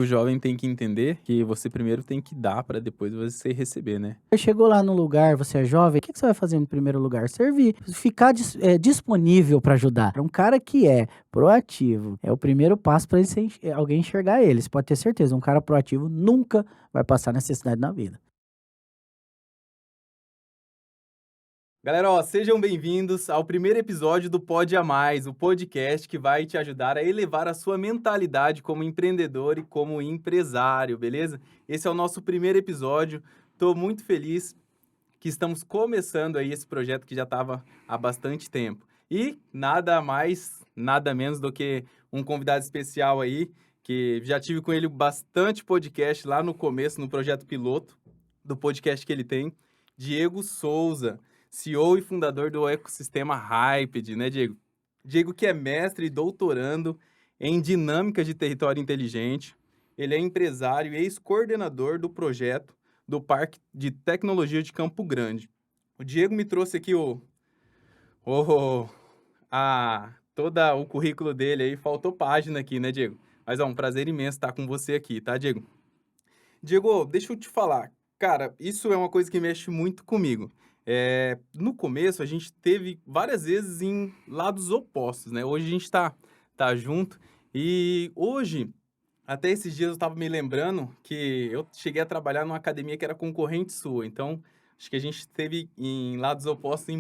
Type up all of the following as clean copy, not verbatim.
O jovem tem que entender que você primeiro tem que dar para depois você receber, né. Você chegou lá no lugar, você é jovem, o que que você vai fazer no primeiro lugar? Servir, ficar disponível para ajudar. Um cara que é proativo, é o primeiro passo para alguém enxergar ele, você pode ter certeza, um cara proativo nunca vai passar necessidade na vida. Galera, ó, sejam bem-vindos ao primeiro episódio do Pode a Mais, o podcast que vai te ajudar a elevar a sua mentalidade como empreendedor e como empresário, beleza? Esse é o nosso primeiro episódio. Tô muito feliz que estamos começando aí esse projeto que já estava há bastante tempo. E nada mais, nada menos do que um convidado especial aí, que já tive com ele bastante podcast lá no começo, no projeto piloto do podcast que ele tem, Diego Souza, CEO e fundador do ecossistema Hyped, né, Diego? Diego que é mestre e doutorando em dinâmica de território inteligente. Ele é empresário e ex-coordenador do projeto do Parque de Tecnologia de Campo Grande. O Diego me trouxe aqui o todo o currículo dele aí, faltou página aqui, né, Diego? Mas é um prazer imenso estar com você aqui, tá, Diego? Diego, deixa eu te falar, cara, isso é uma coisa que mexe muito comigo. No começo, a gente teve várias vezes em lados opostos, né? Hoje a gente tá junto e hoje, até esses dias eu estava me lembrando que eu cheguei a trabalhar numa academia que era concorrente sua, então acho que a gente teve em lados opostos em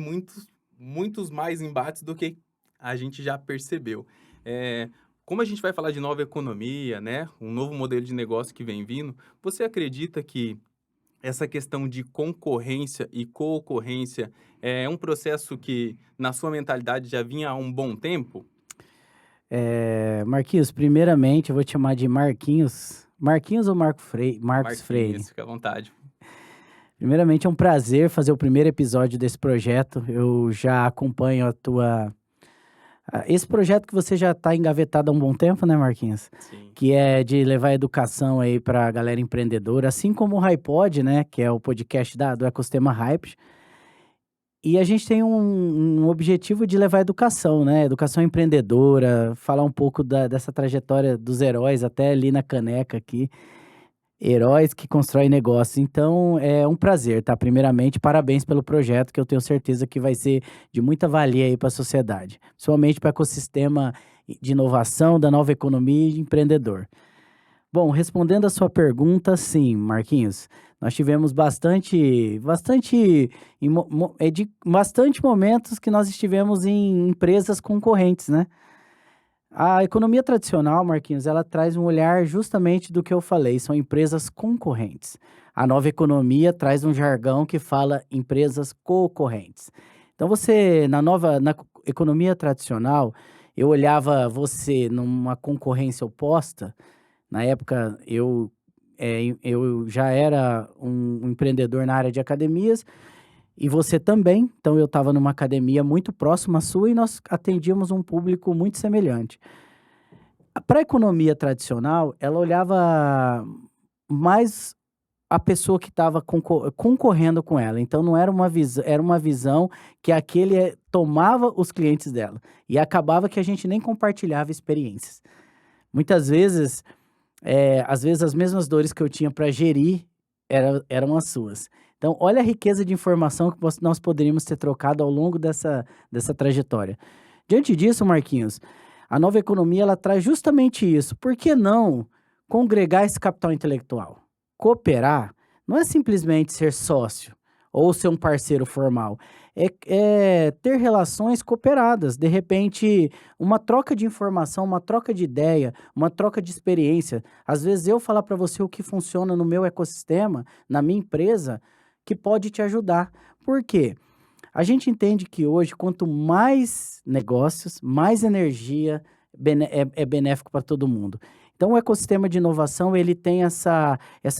muitos mais embates do que a gente já percebeu. Eh, Como a gente vai falar de nova economia, né, um novo modelo de negócio que vem vindo, você acredita que essa questão de concorrência e concorrência é um processo que, na sua mentalidade, já vinha há um bom tempo? Marquinhos, primeiramente eu vou te chamar de Marquinhos. Marquinhos ou Marcos Freire? Marquinhos, fica à vontade. Primeiramente é um prazer fazer o primeiro episódio desse projeto. Eu já acompanho esse projeto que você já está engavetado há um bom tempo, né, Marquinhos? Sim. Que é de levar educação aí para a galera empreendedora, assim como o Hypod, né, que é o podcast do ecossistema Hype. E a gente tem um objetivo de levar educação, né, educação empreendedora, falar um pouco dessa trajetória dos heróis, até ali na caneca aqui, heróis que constroem negócios. Então, é um prazer, tá? Primeiramente, parabéns pelo projeto, que eu tenho certeza que vai ser de muita valia aí para a sociedade, principalmente para o ecossistema de inovação, da nova economia e empreendedor. Bom, respondendo a sua pergunta, sim, Marquinhos, nós tivemos bastante momentos que nós estivemos em empresas concorrentes, né? A economia tradicional, Marquinhos, ela traz um olhar justamente do que eu falei, são empresas concorrentes. A nova economia traz um jargão que fala empresas concorrentes. Então na economia tradicional, eu olhava você numa concorrência oposta. Na época, eu já era um empreendedor na área de academias e você também. Então, eu estava numa academia muito próxima à sua e nós atendíamos um público muito semelhante. Para a economia tradicional, ela olhava mais a pessoa que estava concorrendo com ela. Então, não era era uma visão que tomava os clientes dela e acabava que a gente nem compartilhava experiências. Muitas vezes às vezes as mesmas dores que eu tinha para gerir eram as suas. Então, olha a riqueza de informação que nós poderíamos ter trocado ao longo dessa trajetória. Diante disso, Marquinhos, a nova economia ela traz justamente isso. Por que não congregar esse capital intelectual? Cooperar não é simplesmente ser sócio ou ser um parceiro formal. É ter relações cooperadas. De repente, uma troca de informação, uma troca de ideia, uma troca de experiência. Às vezes eu falar para você o que funciona no meu ecossistema, na minha empresa, que pode te ajudar. Por quê? A gente entende que hoje, quanto mais negócios, mais energia é benéfico para todo mundo. Então, o ecossistema de inovação, ele tem essa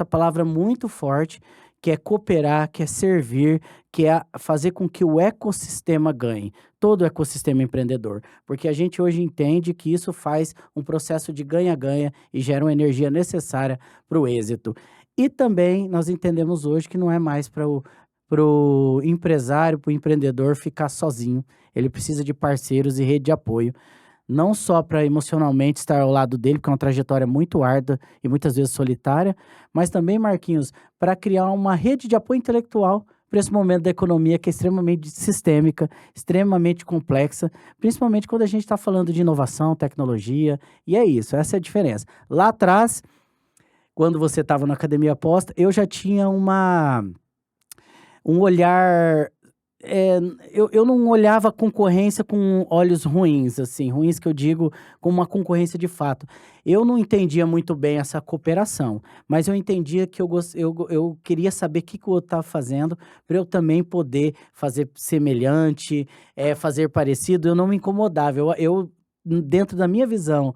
palavra muito forte, que é cooperar, que é servir, que é fazer com que o ecossistema ganhe, todo o ecossistema empreendedor. Porque a gente hoje entende que isso faz um processo de ganha-ganha e gera uma energia necessária para o êxito. E também nós entendemos hoje que não é mais para o empresário, para o empreendedor ficar sozinho. Ele precisa de parceiros e rede de apoio. não só para emocionalmente estar ao lado dele, porque é uma trajetória muito árdua e muitas vezes solitária, mas também, Marquinhos, para criar uma rede de apoio intelectual para esse momento da economia que é extremamente sistêmica, extremamente complexa, principalmente quando a gente está falando de inovação, tecnologia, e é isso, essa é a diferença. Lá atrás, quando você estava na Academia Aposta, eu já tinha um olhar. Eu não olhava a concorrência com olhos ruins, assim, ruins que eu digo como uma concorrência de fato. Eu não entendia muito bem essa cooperação, mas eu entendia que eu queria saber o que, que o outro estava fazendo para eu também poder fazer semelhante, fazer parecido. Eu não me incomodava. Dentro da minha visão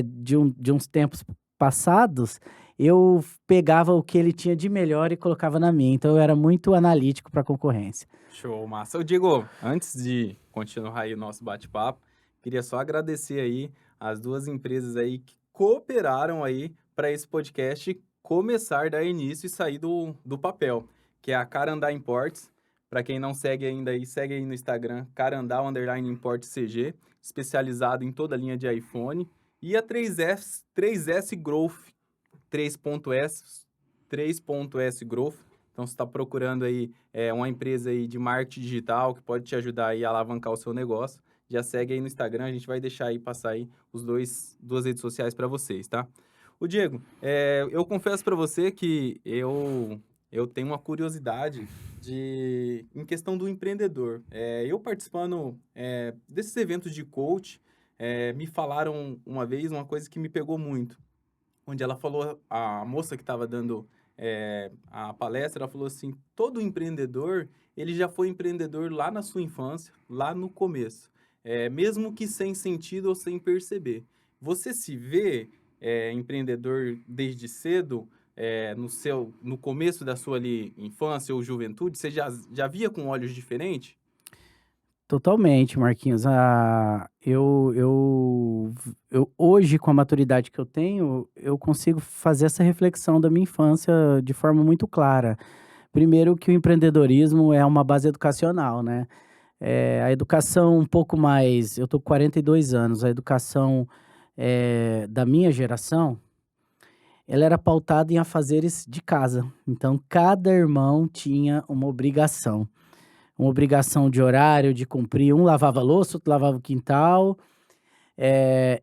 de uns tempos passados, eu pegava o que ele tinha de melhor e colocava na minha. Então eu era muito analítico para a concorrência. Show, massa. Ô, Diego, antes de continuar aí o nosso bate-papo, queria só agradecer aí as duas empresas aí que cooperaram aí para esse podcast começar, dar início e sair do papel, que é a Carandá Imports. Para quem não segue ainda aí, segue aí no Instagram, Carandá_Imports CG, especializado em toda a linha de iPhone. E a 3S Growth, 3.S Growth. Então, você está procurando aí uma empresa aí de marketing digital que pode te ajudar aí a alavancar o seu negócio, já segue aí no Instagram, a gente vai deixar aí, passar aí duas redes sociais para vocês, tá? O Diego, eu confesso para você que eu tenho uma curiosidade em questão do empreendedor. Eu participando desses eventos de coach, me falaram uma vez uma coisa que me pegou muito, onde ela falou, a moça que estava dando a palestra, ela falou assim, todo empreendedor, ele já foi empreendedor lá na sua infância, lá no começo, mesmo que sem sentido ou sem perceber. Você se vê empreendedor desde cedo, no começo da sua ali, infância ou juventude, você já via com olhos diferentes? Totalmente, Marquinhos. Hoje, com a maturidade que eu tenho, eu consigo fazer essa reflexão da minha infância de forma muito clara. Primeiro que o empreendedorismo é uma base educacional, né? A educação um pouco mais... Eu tô com 42 anos. A educação da minha geração, ela era pautada em afazeres de casa. Então, cada irmão tinha uma obrigação de horário, de cumprir. Um lavava a louça, outro lavava o quintal.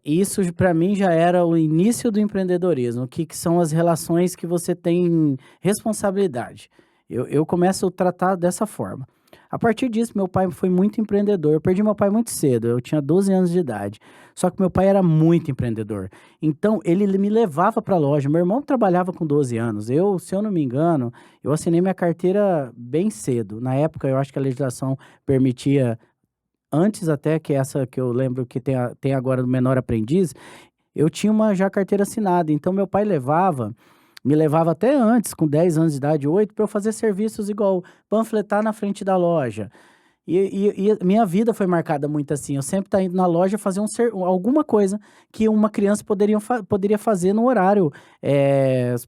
Isso, para mim, já era o início do empreendedorismo. O que são as relações que você tem responsabilidade. Eu começo a tratar dessa forma. A partir disso, meu pai foi muito empreendedor. Eu perdi meu pai muito cedo, eu tinha 12 anos de idade. Só que meu pai era muito empreendedor. Então, ele me levava para a loja. Meu irmão trabalhava com 12 anos. Se eu não me engano, eu assinei minha carteira bem cedo. Na época, eu acho que a legislação permitia, antes até que essa que eu lembro que tem agora do menor aprendiz, eu tinha uma já carteira assinada. Então, meu pai me levava até antes, com 10 anos de idade, 8, para eu fazer serviços igual panfletar na frente da loja. E a minha vida foi marcada muito assim. Eu sempre estava indo na loja fazer alguma coisa que uma criança poderia fazer no horário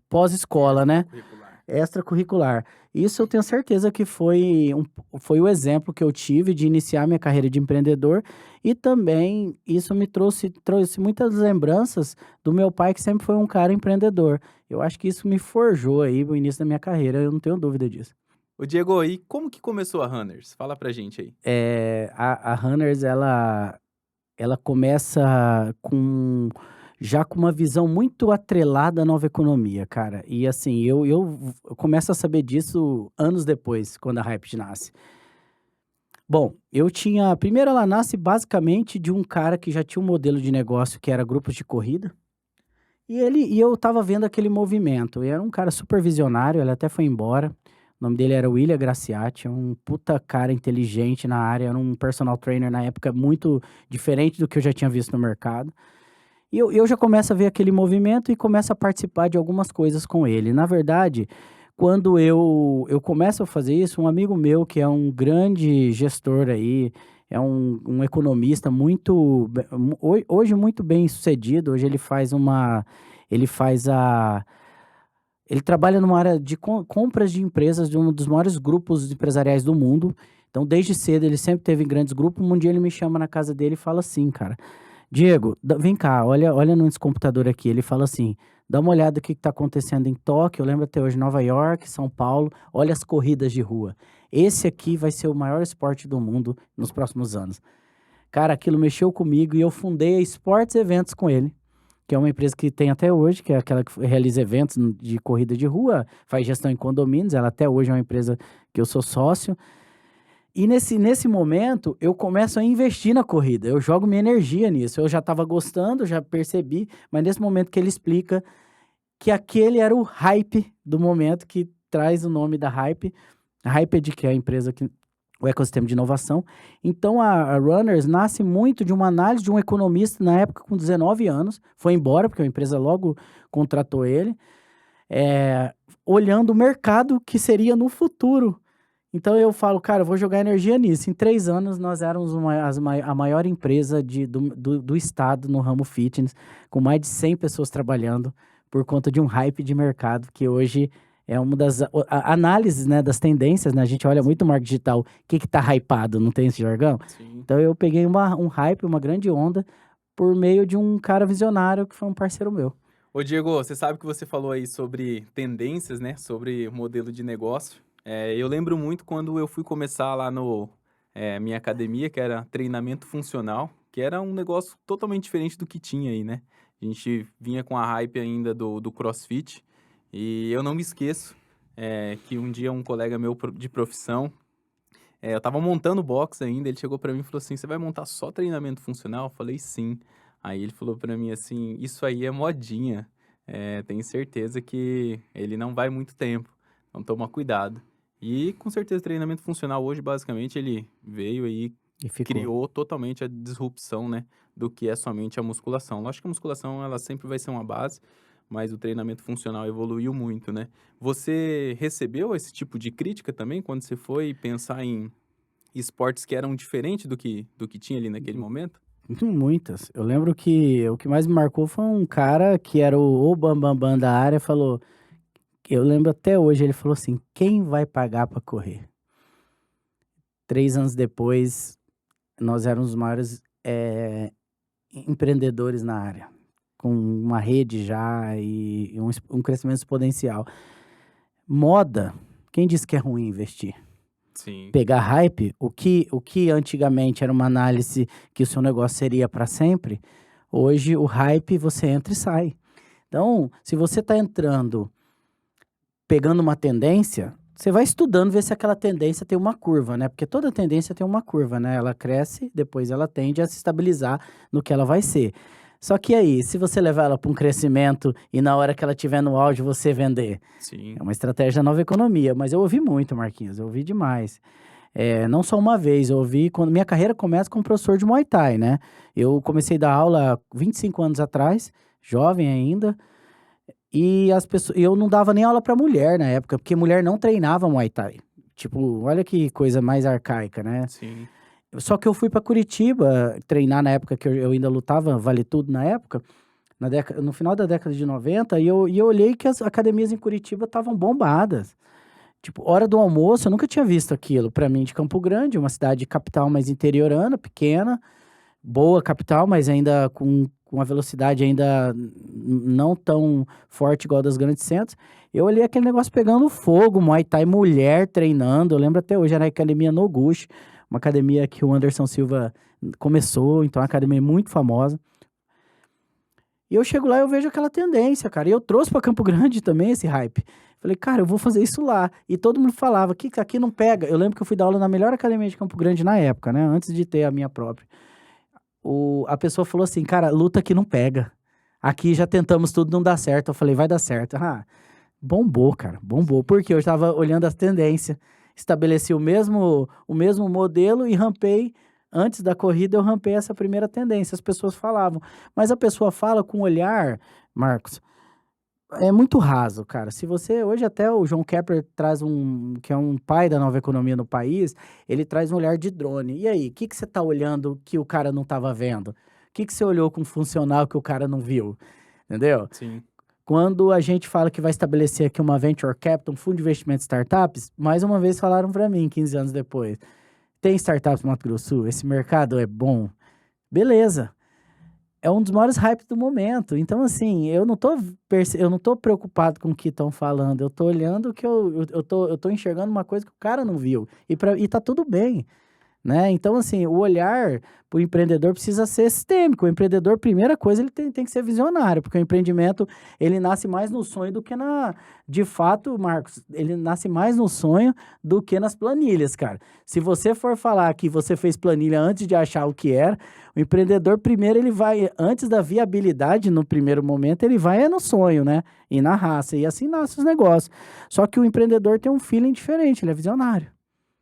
pós-escola, né? Curricular. Extracurricular. Isso eu tenho certeza que foi o exemplo que eu tive de iniciar minha carreira de empreendedor, e também isso me trouxe muitas lembranças do meu pai, que sempre foi um cara empreendedor. Eu acho que isso me forjou aí no início da minha carreira, eu não tenho dúvida disso. Ô, Diego, e como que começou a Runners? Fala pra gente aí. A Runners, ela começa já com uma visão muito atrelada à nova economia, cara. E assim, eu começo a saber disso anos depois, quando a Hype nasce. Bom, primeiro ela nasce basicamente de um cara que já tinha um modelo de negócio que era grupos de corrida. E eu tava vendo aquele movimento. E era um cara super visionário, ele até foi embora. O nome dele era William Graciati, um puta cara inteligente na área, era um personal trainer na época muito diferente do que eu já tinha visto no mercado. E eu já começo a ver aquele movimento e começo a participar de algumas coisas com ele. Na verdade, quando eu começo a fazer isso, um amigo meu, que é um grande gestor aí, é um economista hoje muito bem sucedido, hoje ele trabalha numa área de compras de empresas de um dos maiores grupos empresariais do mundo. Então, desde cedo, ele sempre teve em grandes grupos. Um dia ele me chama na casa dele e fala assim, cara, Diego, vem cá, olha nesse computador aqui. Ele fala assim: dá uma olhada o que está acontecendo em Tóquio, eu lembro até hoje, Nova York, São Paulo, olha as corridas de rua. Esse aqui vai ser o maior esporte do mundo nos próximos anos. Cara, aquilo mexeu comigo e eu fundei a Sports Eventos com ele, que é uma empresa que tem até hoje, que é aquela que realiza eventos de corrida de rua, faz gestão em condomínios, ela até hoje é uma empresa que eu sou sócio. E nesse momento, eu começo a investir na corrida, eu jogo minha energia nisso. Eu já estava gostando, já percebi, mas nesse momento que ele explica que aquele era o hype do momento, que traz o nome da Hype. A Hyped, que é a empresa que o ecossistema de inovação. Então, a Runners nasce muito de uma análise de um economista, na época com 19 anos, foi embora, porque a empresa logo contratou ele, olhando o mercado que seria no futuro. Então eu falo, cara, eu vou jogar energia nisso. Em 3 anos, nós éramos a maior empresa do estado no ramo fitness, com mais de 100 pessoas trabalhando, por conta de um hype de mercado, que hoje é uma das análises, né, das tendências, né? A gente olha muito o marketing digital, o que tá hypado, não tem esse jargão? Sim. Então eu peguei um hype, uma grande onda, por meio de um cara visionário que foi um parceiro meu. Ô Diego, você sabe que você falou aí sobre tendências, né? Sobre o modelo de negócio. Eu lembro muito quando eu fui começar lá no minha academia, que era treinamento funcional, que era um negócio totalmente diferente do que tinha aí, né? A gente vinha com a hype ainda do CrossFit, e eu não me esqueço que um dia um colega meu de profissão, eu tava montando box ainda, ele chegou pra mim e falou assim: "Você vai montar só treinamento funcional?" Eu falei: "Sim". Aí ele falou pra mim assim: "Isso aí é modinha, tenho certeza que ele não vai muito tempo, então toma cuidado". E com certeza treinamento funcional hoje, basicamente, ele veio aí, E ficou. criou totalmente a disrupção, né, do que é somente a musculação. Lógico que a musculação ela sempre vai ser uma base, mas o treinamento funcional evoluiu muito, né. Você recebeu esse tipo de crítica também quando você foi pensar em esportes que eram diferentes do que tinha ali naquele momento? Muitas. Eu lembro que o que mais me marcou foi um cara que era o bambambam da área, falou, eu lembro até hoje, ele falou assim: "Quem vai pagar para correr?". 3 anos depois, nós éramos os maiores, empreendedores na área, com uma rede já e um crescimento exponencial. Moda, quem disse que é ruim investir? Sim, Pegar hype, o que antigamente era uma análise que o seu negócio seria para sempre, hoje o hype você entra e sai. Então, se você está entrando, pegando uma tendência, você vai estudando ver se aquela tendência tem uma curva, né? Porque toda tendência tem uma curva, né? Ela cresce, depois ela tende a se estabilizar no que ela vai ser. Só que aí, se você levar ela para um crescimento e na hora que ela estiver no auge você vender, sim. é uma estratégia da nova economia. Mas eu ouvi muito, Marquinhos, eu ouvi demais. Não só uma vez, eu ouvi quando minha carreira começa como professor de Muay Thai, né? Eu comecei a dar aula há 25 anos atrás, jovem ainda, e eu não dava nem aula para mulher na época, porque mulher não treinava Muay Thai. Tipo, olha que coisa mais arcaica, né? Sim, Só que eu fui para Curitiba treinar na época que eu ainda lutava, vale tudo na época, no final da década de 90, e eu olhei que as academias em Curitiba estavam bombadas. Tipo, hora do almoço, eu nunca tinha visto aquilo. Pra mim, de Campo Grande, uma cidade capital mais interiorana, pequena, boa capital, mas ainda com a velocidade ainda não tão forte igual a das grandes centros. Eu olhei aquele negócio pegando fogo, Muay Thai, mulher treinando. Eu lembro até hoje, era a academia Noguchi, uma academia que o Anderson Silva começou, então é uma academia muito famosa. E eu chego lá e eu vejo aquela tendência, cara. E eu trouxe pra Campo Grande também esse hype. Falei, cara, eu vou fazer isso lá. E todo mundo falava, que aqui não pega. Eu lembro que eu fui dar aula na melhor academia de Campo Grande na época, né? Antes de ter a minha própria. A pessoa falou assim, cara, luta aqui não pega. Aqui já tentamos tudo, não dá certo. Eu falei, vai dar certo. Ah, bombou, cara, bombou. Porque eu estava olhando as tendências, estabeleci o mesmo modelo e rampei. Antes da corrida, eu rampei essa primeira tendência. As pessoas falavam. Mas a pessoa fala com olhar, Marcos, é muito raso, cara. Se você. Hoje, até o João Kepler traz que é um pai da nova economia no país, ele traz um olhar de drone. E aí, o que você está olhando que o cara não estava vendo? O que você olhou com funcional que o cara não viu? Entendeu? sim. Quando a gente fala que vai estabelecer aqui uma venture capital, um fundo de investimento de startups, mais uma vez falaram para mim, 15 anos depois, tem startups no Mato Grosso do Sul? Esse mercado é bom? Beleza. é um dos maiores hypes do momento. Então, assim, eu não tô preocupado com o que estão falando. Eu tô olhando que eu tô enxergando uma coisa que o cara não viu. E tá tudo bem. Né? Então, assim, o olhar para o empreendedor precisa ser sistêmico. O empreendedor, primeira coisa, ele tem que ser visionário, porque o empreendimento, ele nasce mais no sonho do que na... De fato, Marcos, ele nasce mais no sonho do que nas planilhas, cara. Se você for falar que você fez planilha antes de achar o que era, o empreendedor, primeiro, ele vai, antes da viabilidade, no primeiro momento, ele vai no sonho, né? E na raça, e assim nasce os negócios. Só que o empreendedor tem um feeling diferente, ele é visionário.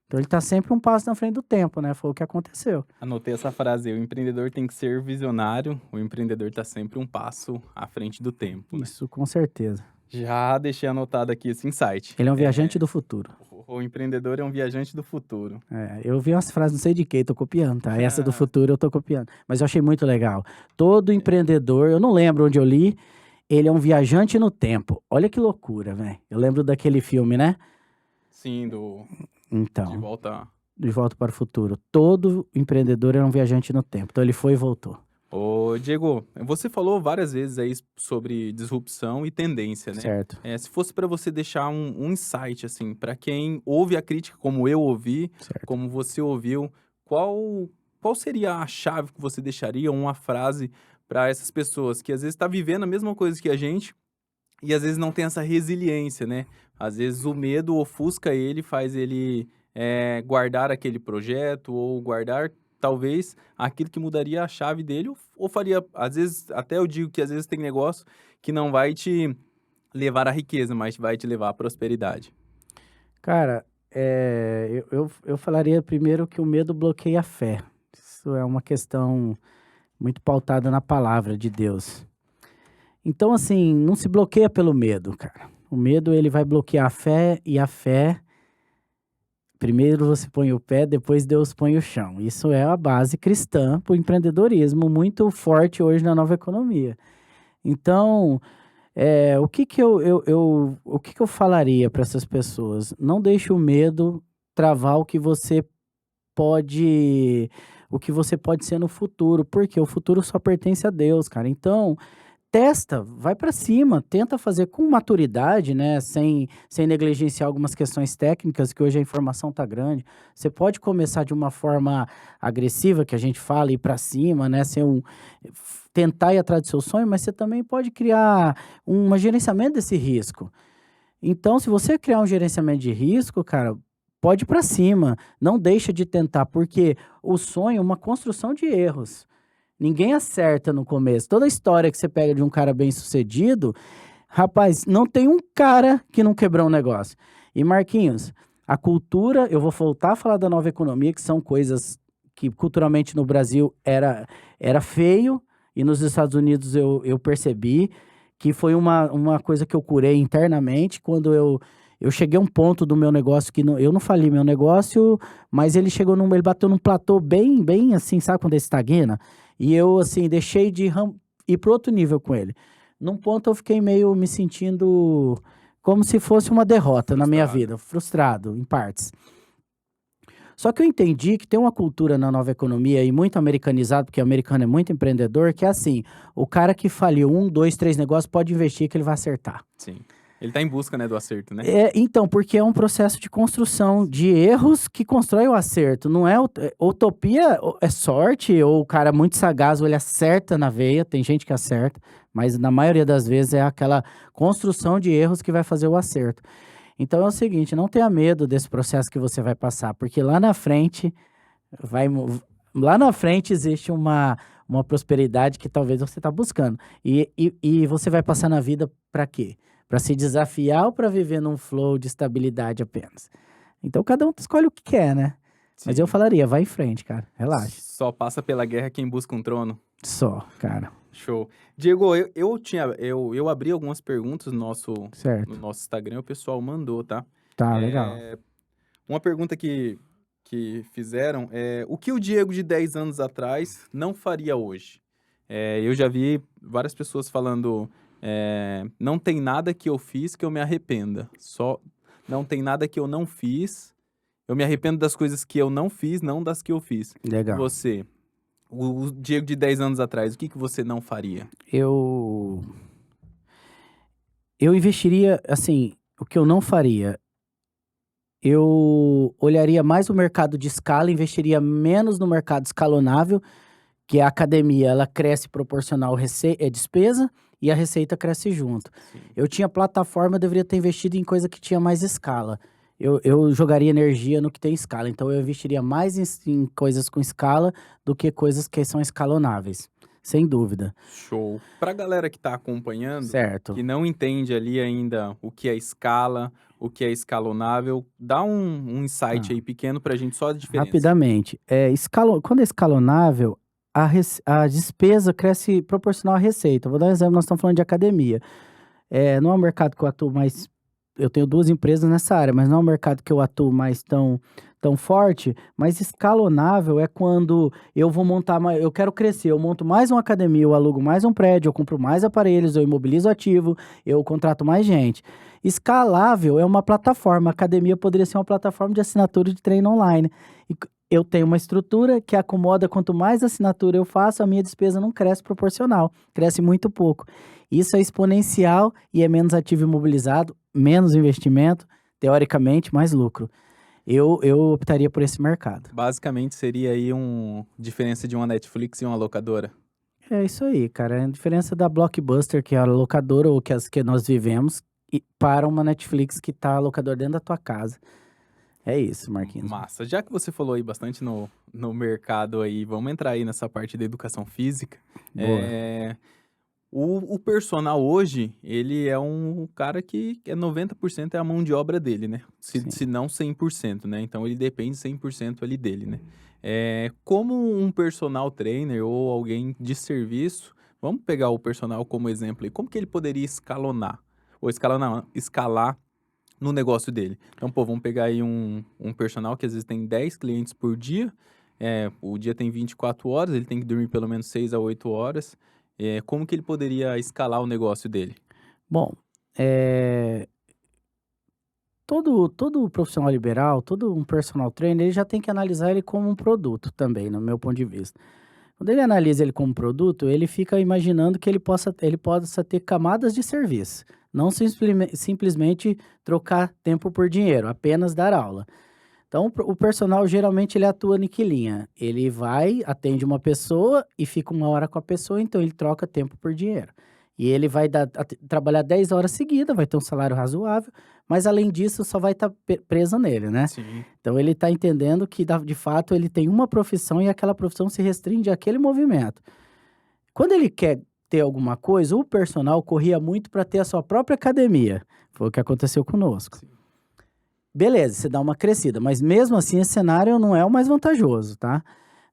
Então ele está sempre um passo na frente do tempo, né? Foi o que aconteceu. Anotei essa frase aí, o empreendedor tem que ser visionário, o empreendedor está sempre um passo à frente do tempo, né? Isso, com certeza. Já deixei anotado aqui esse insight. Ele é um viajante do futuro. O empreendedor é um viajante do futuro. Eu vi umas frases, não sei de quem, tô copiando, tá? Essa do futuro eu tô copiando. Mas eu achei muito legal. Todo empreendedor, eu não lembro onde eu li, ele é um viajante no tempo. Olha que loucura, velho. Eu lembro daquele filme, né? Sim, Então, de volta. De Volta para o Futuro. Todo empreendedor é um viajante no tempo. Então ele foi e voltou. Ô, Diego, você falou várias vezes aí sobre disrupção e tendência, né? Certo. Se fosse para você deixar um insight, assim, para quem ouve a crítica como eu ouvi, Certo. como você ouviu, qual seria a chave que você deixaria, uma frase para essas pessoas que às vezes tá vivendo a mesma coisa que a gente e às vezes não tem essa resiliência, né? Às vezes o medo ofusca ele, faz ele guardar aquele projeto ou guardar talvez aquilo que mudaria a chave dele ou faria, às vezes, até eu digo que às vezes tem negócio que não vai te levar à riqueza, mas vai te levar à prosperidade. Cara, eu falaria primeiro que o medo bloqueia a fé. Isso é uma questão muito pautada na palavra de Deus. Então, assim, não se bloqueia pelo medo, cara. O medo, ele vai bloquear a fé, e a fé, primeiro você põe o pé, depois Deus põe o chão. Isso é a base cristã para o empreendedorismo, muito forte hoje na nova economia. Então, o que que eu falaria para essas pessoas? Não deixe o medo travar o que você pode ser no futuro, porque o futuro só pertence a Deus, cara. Então, testa, vai para cima, tenta fazer com maturidade, né, sem negligenciar algumas questões técnicas, que hoje a informação tá grande. Você pode começar de uma forma agressiva, que a gente fala, ir para cima, né, tentar ir atrás do seu sonho, mas você também pode criar um gerenciamento desse risco. Então, se você criar um gerenciamento de risco, cara, pode ir para cima, não deixa de tentar, porque o sonho é uma construção de erros. Ninguém acerta no começo. Toda a história que você pega de um cara bem-sucedido, rapaz, não tem um cara que não quebrou um negócio. E Marquinhos, a cultura, eu vou voltar a falar da nova economia, que são coisas que culturalmente no Brasil era feio, e nos Estados Unidos eu percebi que foi uma coisa que eu curei internamente quando eu cheguei a um ponto do meu negócio que eu não fali meu negócio, mas ele bateu num platô bem, bem assim, sabe quando ele estagna? E eu, assim, deixei de ir para outro nível com ele. Num ponto eu fiquei meio me sentindo como se fosse uma derrota na minha vida, frustrado, em partes. Só que eu entendi que tem uma cultura na nova economia e muito americanizado, porque o americano é muito empreendedor, que é assim, o cara que faliu 1, 2, 3 negócios pode investir que ele vai acertar. Sim. Ele tá em busca, né, do acerto, né? Então, porque é um processo de construção de erros que constrói o acerto. Não é utopia, é sorte, ou o cara muito sagaz, ou ele acerta na veia, tem gente que acerta, mas na maioria das vezes é aquela construção de erros que vai fazer o acerto. Então é o seguinte, não tenha medo desse processo que você vai passar, porque lá na frente existe uma prosperidade que talvez você está buscando. E você vai passar na vida para quê? Para se desafiar ou para viver num flow de estabilidade apenas? Então cada um escolhe o que quer, né? Mas Sim. eu falaria, vai em frente, cara. Relaxa. Só passa pela guerra quem busca um trono. Só, cara. Show. Diego, eu abri algumas perguntas no nosso Certo. Instagram, o pessoal mandou, tá? Tá, legal. Uma pergunta que fizeram é: o que o Diego de 10 anos atrás não faria hoje? Eu já vi várias pessoas falando, não tem nada que eu fiz que eu me arrependa. Só não tem nada que eu não fiz. Eu me arrependo das coisas que eu não fiz, não das que eu fiz. Legal. Você? O Diego de 10 anos atrás, o que que você não faria? Eu eu investiria, assim, o que eu não faria, eu olharia mais o mercado de escala, investiria menos no mercado escalonável, que a academia ela cresce proporcional despesa e a receita cresce junto. Sim. Eu tinha plataforma, eu deveria ter investido em coisa que tinha mais escala. Eu jogaria energia no que tem escala, então eu investiria mais em coisas com escala do que coisas que são escalonáveis, sem dúvida. Show. Pra galera que tá acompanhando, Certo. que não entende ali ainda o que é escala, o que é escalonável, dá um insight Ah, aí pequeno pra gente só a diferença. rapidamente, quando é escalonável, a despesa cresce proporcional à receita. Vou dar um exemplo, nós estamos falando de academia. Não é um mercado que eu atuo mais. Eu tenho 2 empresas nessa área, mas não é um mercado que eu atuo mais tão forte, mas escalonável é quando eu vou montar mai eu quero crescer, eu monto mais uma academia, eu alugo mais um prédio, eu compro mais aparelhos, eu imobilizo ativo, eu contrato mais gente. Escalável é uma plataforma, a academia poderia ser uma plataforma de assinatura de treino online. Eu tenho uma estrutura que acomoda, quanto mais assinatura eu faço, a minha despesa não cresce proporcional, cresce muito pouco. Isso é exponencial e é menos ativo imobilizado, menos investimento, teoricamente, mais lucro. Eu optaria por esse mercado. Basicamente seria aí diferença de uma Netflix e uma locadora. É isso aí, cara. É a diferença da Blockbuster, que é a locadora ou que as que nós vivemos, e para uma Netflix que tá a locadora dentro da tua casa. É isso, Marquinhos. Massa. Já que você falou aí bastante no mercado aí, vamos entrar aí nessa parte da educação física. Boa. É, o personal hoje, ele é um cara que é 90% é a mão de obra dele, né? Sim. Se não 100%, né? Então ele depende 100% ali dele, né? Como um personal trainer ou alguém de serviço, vamos pegar o personal como exemplo aí, como que ele poderia escalonar? Ou escalar no negócio dele. Então, pô, vamos pegar aí um personal que às vezes tem 10 clientes por dia, o dia tem 24 horas, ele tem que dormir pelo menos 6 a 8 horas. Como que ele poderia escalar o negócio dele? Bom, eh, todo profissional liberal, todo um personal trainer, ele já tem que analisar ele como um produto também, no meu ponto de vista. Quando ele analisa ele como produto, ele fica imaginando que ele possa ter camadas de serviço, não simplesmente trocar tempo por dinheiro, apenas dar aula. Então, o personal geralmente ele atua em que linha? Ele vai, atende uma pessoa e fica 1 hora com a pessoa, então ele troca tempo por dinheiro. E ele vai trabalhar 10 horas seguidas, vai ter um salário razoável, mas além disso só vai estar preso nele, né? Sim, Então ele está entendendo que de fato ele tem uma profissão e aquela profissão se restringe àquele movimento. Quando ele quer ter alguma coisa, o personal corria muito para ter a sua própria academia. Foi o que aconteceu conosco. sim. Beleza, você dá uma crescida, mas mesmo assim esse cenário não é o mais vantajoso, tá?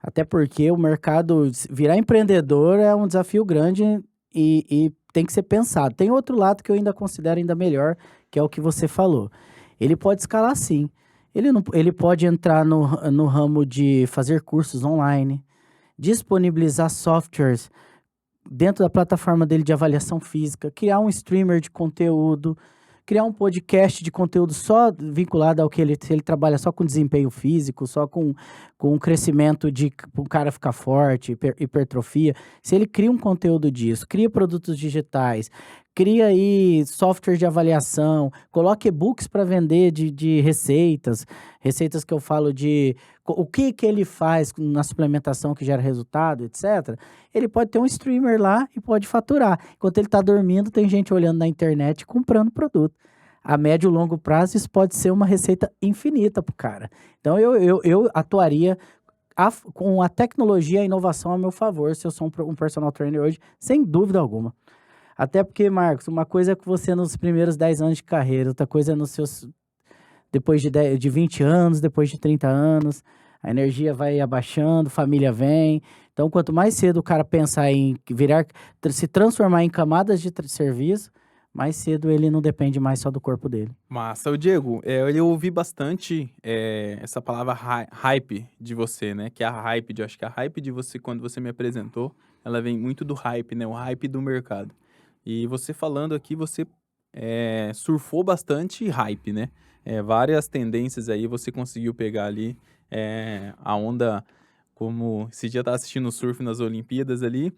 Até porque o mercado, virar empreendedor é um desafio grande e tem que ser pensado. Tem outro lado que eu ainda considero ainda melhor, que é o que você falou. Ele pode escalar sim. Ele pode entrar no ramo de fazer cursos online, disponibilizar softwares dentro da plataforma dele de avaliação física, criar um streamer de conteúdo, criar um podcast de conteúdo só vinculado ao que se ele trabalha só com desempenho físico, só com crescimento para o cara ficar forte, hipertrofia. Se ele cria um conteúdo disso, cria produtos digitais, cria aí software de avaliação, coloca e-books para vender de receitas, receitas que eu falo de o que ele faz na suplementação que gera resultado, etc. Ele pode ter um streamer lá e pode faturar. Enquanto ele está dormindo, tem gente olhando na internet e comprando produto. A médio e longo prazo, isso pode ser uma receita infinita para o cara. Então, eu atuaria com a tecnologia e a inovação a meu favor, se eu sou um personal trainer hoje, sem dúvida alguma. Até porque, Marcos, uma coisa é que você nos primeiros 10 anos de carreira, outra coisa é nos seus depois de 20 anos, depois de 30 anos, a energia vai abaixando, família vem. Então, quanto mais cedo o cara pensar em se transformar em camadas de serviço, mais cedo ele não depende mais só do corpo dele. Massa. O Diego, eu ouvi bastante essa palavra hype de você, né? Que é a hype, acho que a hype de você, quando você me apresentou, ela vem muito do hype, né? O hype do mercado. E você falando aqui, você surfou bastante hype, né? Várias tendências aí, você conseguiu pegar ali a onda como esse dia eu estava assistindo o surf nas Olimpíadas ali,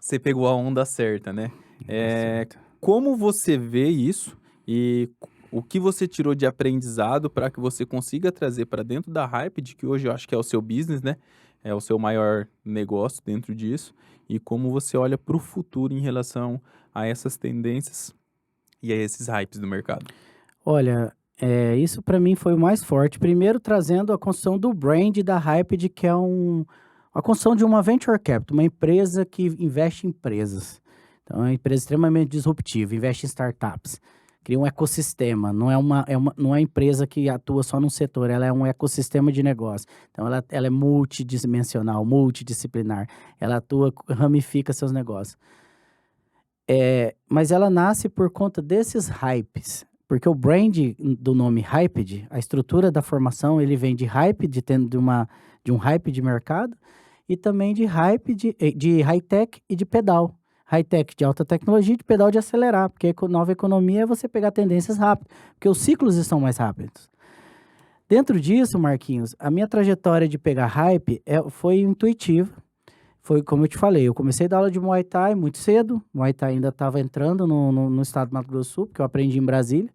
você pegou a onda certa, né? Certo. Como você vê isso e o que você tirou de aprendizado para que você consiga trazer para dentro da Hyped, que hoje eu acho que é o seu business, né? É o seu maior negócio dentro disso, e como você olha para o futuro em relação a essas tendências e a esses hypes do mercado. Olha, isso para mim foi o mais forte. Primeiro trazendo a construção do brand da Hyped, que é a construção de uma venture capital, uma empresa que investe em empresas. Então, é uma empresa extremamente disruptiva, investe em startups, cria um ecossistema. Não é empresa que atua só num setor, ela é um ecossistema de negócio. Então, ela é multidimensional, multidisciplinar. Ela atua, ramifica seus negócios. Mas ela nasce por conta desses hypes, porque o brand do nome Hyped, a estrutura da formação, ele vem de hype, de um hype de mercado, e também de hype de high-tech e de pedal. High-tech de alta tecnologia e de pedal de acelerar, porque nova economia é você pegar tendências rápidas, porque os ciclos estão mais rápidos. Dentro disso, Marquinhos, a minha trajetória de pegar hype foi intuitiva. Foi como eu te falei, eu comecei a dar aula de Muay Thai muito cedo. Muay Thai ainda estava entrando no estado do Mato Grosso do Sul, porque eu aprendi em Brasília.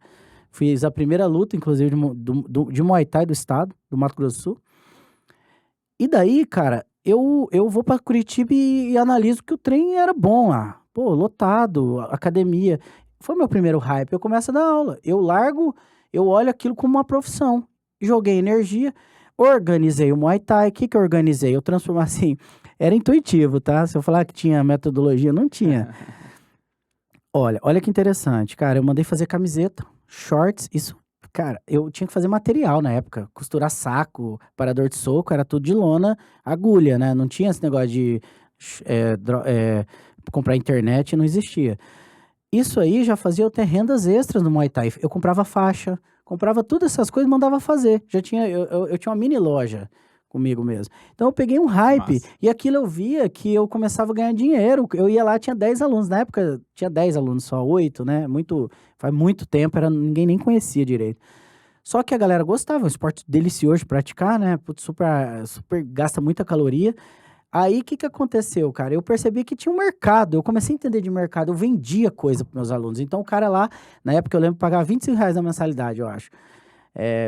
Fiz a primeira luta, inclusive, de Muay Thai do estado, do Mato Grosso do Sul. E daí, cara, eu vou para Curitiba e analiso que o trem era bom lá. Pô, lotado, academia. Foi meu primeiro hype. Eu começo a dar aula. Eu olho aquilo como uma profissão. Joguei energia, organizei o Muay Thai. O que eu organizei? Eu transformei assim. Era intuitivo, tá? Se eu falar que tinha metodologia, não tinha. Olha que interessante, cara. Eu mandei fazer camiseta, shorts, isso. Cara, eu tinha que fazer material na época. Costurar saco, parador de soco, era tudo de lona, agulha, né? Não tinha esse negócio de comprar internet, não existia. Isso aí já fazia eu ter rendas extras no Muay Thai. Eu comprava faixa, comprava todas essas coisas e mandava fazer. Eu tinha uma mini loja comigo mesmo. Então eu peguei um hype Massa. e aquilo eu via que eu começava a ganhar dinheiro. Eu ia lá, tinha 10 alunos. Na época tinha 10 alunos só, 8, né? Faz muito tempo, ninguém nem conhecia direito. Só que a galera gostava, é um esporte delicioso de praticar, né? Putz, super gasta muita caloria. Aí o que aconteceu, cara? Eu percebi que tinha um mercado, eu comecei a entender de mercado, eu vendia coisa para meus alunos. Então o cara lá, na época eu lembro, pagava R$ 25 na mensalidade, eu acho.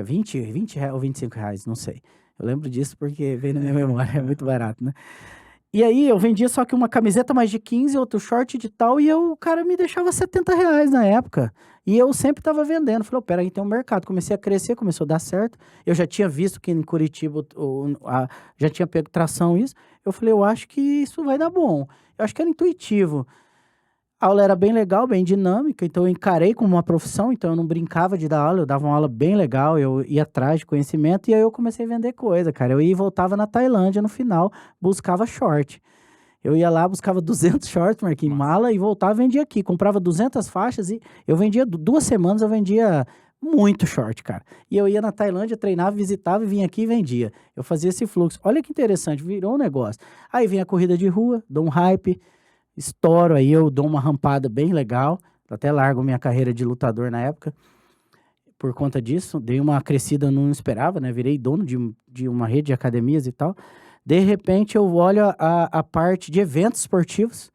20 ou R$ 25, não sei. Eu lembro disso porque veio na minha memória, é muito barato, né? E aí eu vendia só que uma camiseta mais de 15, outro short de tal, e o cara me deixava R$ 70 na época. E eu sempre tava vendendo. Falei, pera aí, tem um mercado. Comecei a crescer, começou a dar certo. Eu já tinha visto que em Curitiba já tinha pego tração isso. Eu falei, eu acho que isso vai dar bom. Eu acho que era intuitivo. A aula era bem legal, bem dinâmica, então eu encarei como uma profissão, então eu não brincava de dar aula, eu dava uma aula bem legal, eu ia atrás de conhecimento e aí eu comecei a vender coisa, cara. Eu ia e voltava na Tailândia no final, buscava short. Eu ia lá, buscava 200 shorts, marquei Massa. mala e voltava e vendia aqui. Comprava 200 faixas e eu vendia, 2 semanas eu vendia muito short, cara. E eu ia na Tailândia, treinava, visitava e vinha aqui e vendia. Eu fazia esse fluxo. Olha que interessante, virou um negócio. Aí vem a corrida de rua, dou um hype, estouro, aí eu dou uma rampada bem legal, até largo minha carreira de lutador na época, por conta disso, dei uma crescida, não esperava, né, virei dono de uma rede de academias e tal, de repente eu olho a parte de eventos esportivos,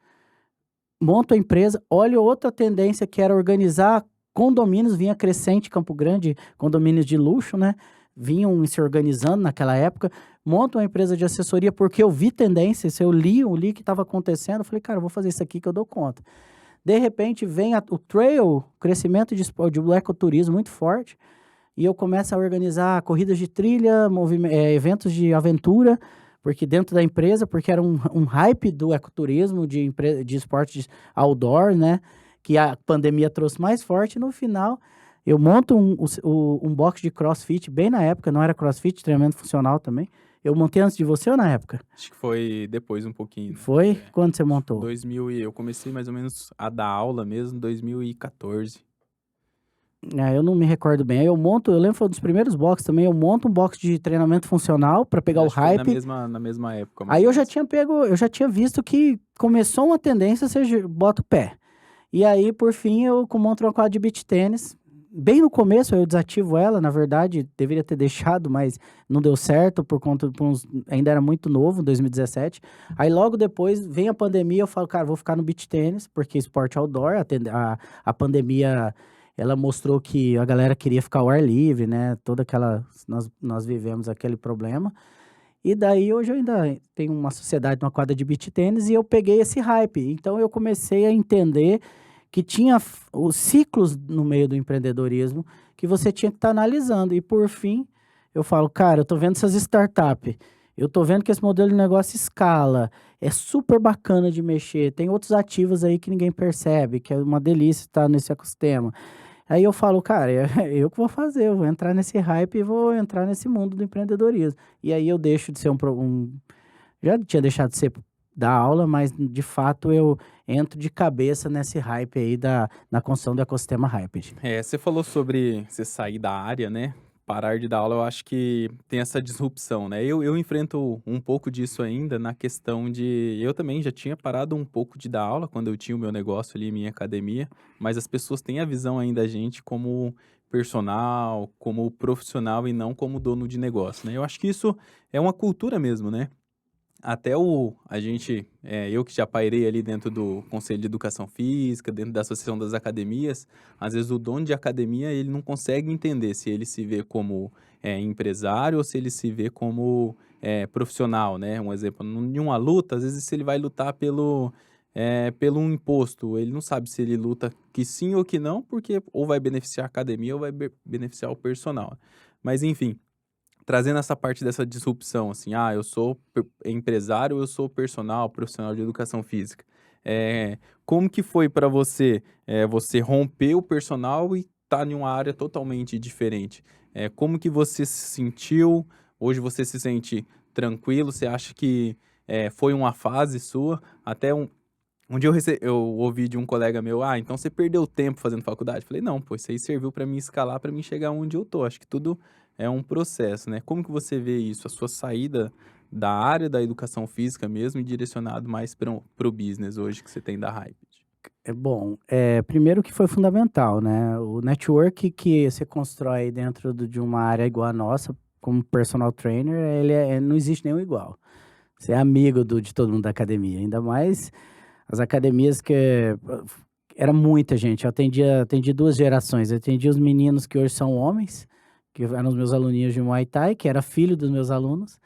monto a empresa, olho outra tendência que era organizar condomínios, vinha crescente Campo Grande, condomínios de luxo, né, vinham se organizando naquela época, monto uma empresa de assessoria porque eu vi tendências, eu li o que estava acontecendo, eu falei, cara, eu vou fazer isso aqui que eu dou conta. De repente vem o trail, crescimento do ecoturismo muito forte, e eu começo a organizar corridas de trilha, eventos de aventura, porque dentro da empresa, porque era um hype do ecoturismo, de esportes outdoor, né, que a pandemia trouxe mais forte, e no final eu monto um box de CrossFit, bem na época, não era CrossFit, treinamento funcional também. Eu montei antes de você ou na época? Acho que foi depois um pouquinho, né? Foi? Quando você montou? 2000 eu comecei mais ou menos a dar aula mesmo em 2014. Eu não me recordo bem. Aí eu lembro que foi um dos primeiros boxes também, eu monto um box de treinamento funcional para pegar o Acho que foi hype. na mesma época. mais Aí ou eu já menos. tinha visto que começou uma tendência, você bota o pé. E aí, por fim, eu monto uma quadra de beach tênis. bem no começo eu desativo ela, na verdade, deveria ter deixado, mas não deu certo por conta ainda era muito novo, 2017. Aí logo depois vem a pandemia, eu falo, cara, vou ficar no beach tênis, porque esporte outdoor, a pandemia, ela mostrou que a galera queria ficar ao ar livre, né? Toda aquela, nós vivemos aquele problema. E daí hoje eu ainda tenho uma sociedade, uma quadra de beach tênis e eu peguei esse hype. Então eu comecei a entender que tinha os ciclos no meio do empreendedorismo que você tinha que estar analisando. E por fim, eu falo, cara, eu tô vendo essas startups, eu tô vendo que esse modelo de negócio escala, é super bacana de mexer, tem outros ativos aí que ninguém percebe, que é uma delícia estar nesse ecossistema. Aí eu falo, cara, eu que vou fazer, eu vou entrar nesse hype e vou entrar nesse mundo do empreendedorismo. E aí eu deixo de ser já tinha deixado de ser da aula, mas de fato eu entro de cabeça nesse hype aí na construção do ecossistema Hyped. Você falou sobre você sair da área, né? Parar de dar aula, eu acho que tem essa disrupção, né? Eu enfrento um pouco disso ainda na questão de. Eu também já tinha parado um pouco de dar aula quando eu tinha o meu negócio ali, minha academia, mas as pessoas têm a visão ainda da gente como personal, como profissional e não como dono de negócio, né? Eu acho que isso é uma cultura mesmo, né? Até eu que já pairei ali dentro do Conselho de Educação Física, dentro da Associação das Academias, às vezes o dono de academia, ele não consegue entender se ele se vê como empresário ou se ele se vê como profissional, né? Um exemplo, em uma luta, às vezes se ele vai lutar pelo um imposto, ele não sabe se ele luta que sim ou que não, porque ou vai beneficiar a academia ou vai beneficiar o personal. Mas enfim, trazendo essa parte dessa disrupção, assim, eu sou empresário, eu sou personal, profissional de educação física. Como que foi para você, você romper o personal e estar em uma área totalmente diferente? Como que você se sentiu? Hoje você se sente tranquilo? Você acha que foi uma fase sua? Até um dia eu ouvi de um colega meu: então você perdeu tempo fazendo faculdade. Falei: "Não, pô, isso aí serviu para mim escalar, para mim chegar onde eu tô". Acho que tudo é um processo, né. Como que você vê isso? A sua saída da área da educação física mesmo e direcionado mais para o business hoje que você tem da Hyped? É bom, primeiro que foi fundamental, né? O network que você constrói dentro de uma área igual a nossa, como personal trainer, ele não existe nenhum igual. Você é amigo de todo mundo da academia, ainda mais as academias era muita gente. Eu atendi duas gerações. Eu atendi os meninos que hoje são homens, que eram os meus aluninhos de Muay Thai, que era filho dos meus alunos.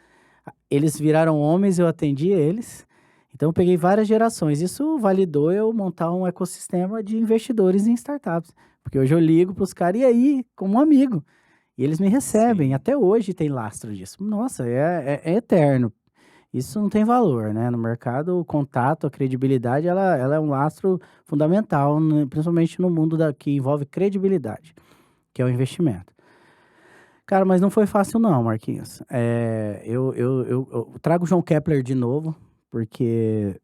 Eles viraram homens, eu atendi eles. Então, eu peguei várias gerações. Isso validou eu montar um ecossistema de investidores em startups. Porque hoje eu ligo para os caras, e aí, como um amigo. E eles me recebem. Sim. Até hoje tem lastro disso. Nossa, é eterno. Isso não tem valor, né? No mercado, o contato, a credibilidade, ela é um lastro fundamental, né? Principalmente no mundo que envolve credibilidade, que é o investimento. Cara, mas não foi fácil não, Marquinhos. Eu trago o João Kepler de novo, porque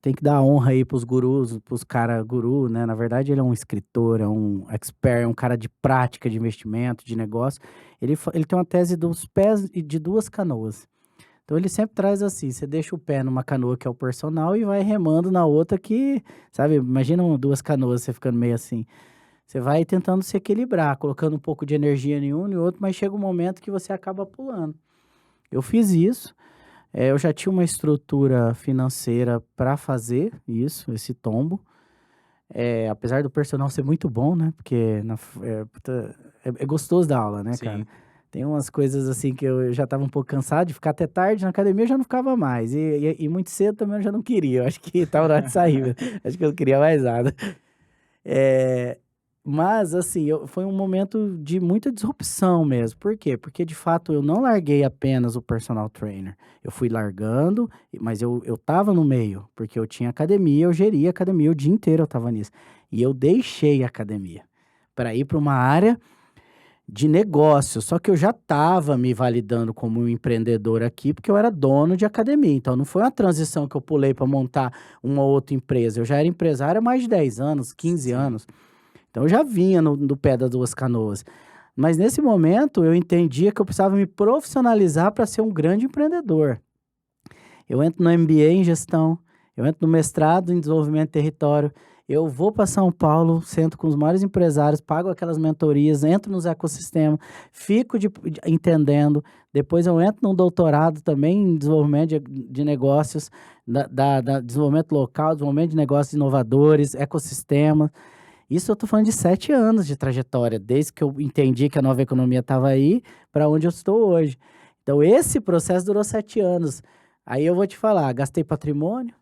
tem que dar honra aí pros gurus, pros cara guru, né? Na verdade, ele é um escritor, é um expert, é um cara de prática de investimento, de negócio. Ele tem uma tese dos pés e de duas canoas. Então ele sempre traz assim, você deixa o pé numa canoa que é o personal e vai remando na outra que, sabe, imagina duas canoas você ficando meio assim. Você vai tentando se equilibrar, colocando um pouco de energia em um e outro, mas chega um momento que você acaba pulando. Eu fiz isso, eu já tinha uma estrutura financeira para fazer isso, esse tombo. Apesar do personal ser muito bom, né? Porque é gostoso dar aula, né, cara? Sim. Tem umas coisas assim que eu já estava um pouco cansado de ficar até tarde na academia, eu já não ficava mais. E muito cedo também eu já não queria. Eu acho que tava na hora de sair. Acho que eu não queria mais nada. É, mas, assim, foi um momento de muita disrupção mesmo. Por quê? Porque, de fato, eu não larguei apenas o personal trainer. Eu fui largando, mas eu tava no meio, porque eu tinha academia, eu geria academia, o dia inteiro eu tava nisso. E eu deixei a academia para ir para uma área de negócio, só que eu já estava me validando como um empreendedor aqui, porque eu era dono de academia, então não foi uma transição que eu pulei para montar uma outra empresa, eu já era empresário há mais de 10 anos, 15 Sim. anos, então eu já vinha no pé das duas canoas. Mas nesse momento eu entendia que eu precisava me profissionalizar para ser um grande empreendedor. Eu entro no MBA em gestão, eu entro no mestrado em desenvolvimento de território, Eu vou para São Paulo, sento com os maiores empresários, pago aquelas mentorias, entro nos ecossistemas, fico entendendo. Depois eu entro num doutorado também em desenvolvimento de negócios, desenvolvimento local, desenvolvimento de negócios inovadores, ecossistemas. Isso eu estou falando de 7 anos de trajetória, desde que eu entendi que a nova economia estava aí, para onde eu estou hoje. Então, esse processo durou 7 anos. Aí eu vou te falar, gastei patrimônio,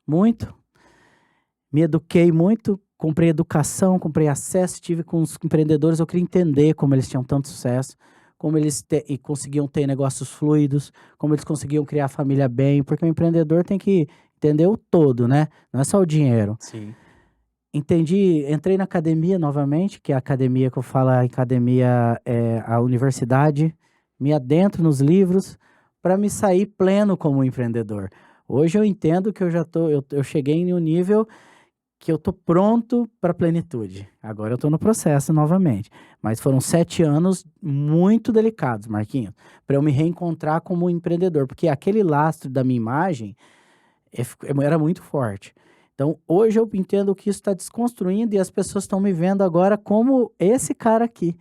muito, me eduquei muito, comprei educação, comprei acesso, estive com os empreendedores, eu queria entender como eles tinham tanto sucesso, como eles conseguiam ter negócios fluidos, como eles conseguiam criar a família bem, porque o empreendedor tem que entender o todo, né? Não é só o dinheiro. Sim. Entendi, entrei na academia novamente, que é a academia que eu falo, a academia é a universidade, me adentro nos livros para me sair pleno como empreendedor. Hoje eu entendo que eu cheguei em um nível que eu tô pronto para plenitude. Agora eu tô no processo novamente. Mas foram 7 anos muito delicados, Marquinhos, para eu me reencontrar como empreendedor, porque aquele lastro da minha imagem era muito forte. Então, hoje eu entendo que isso está desconstruindo e as pessoas estão me vendo agora como esse cara aqui.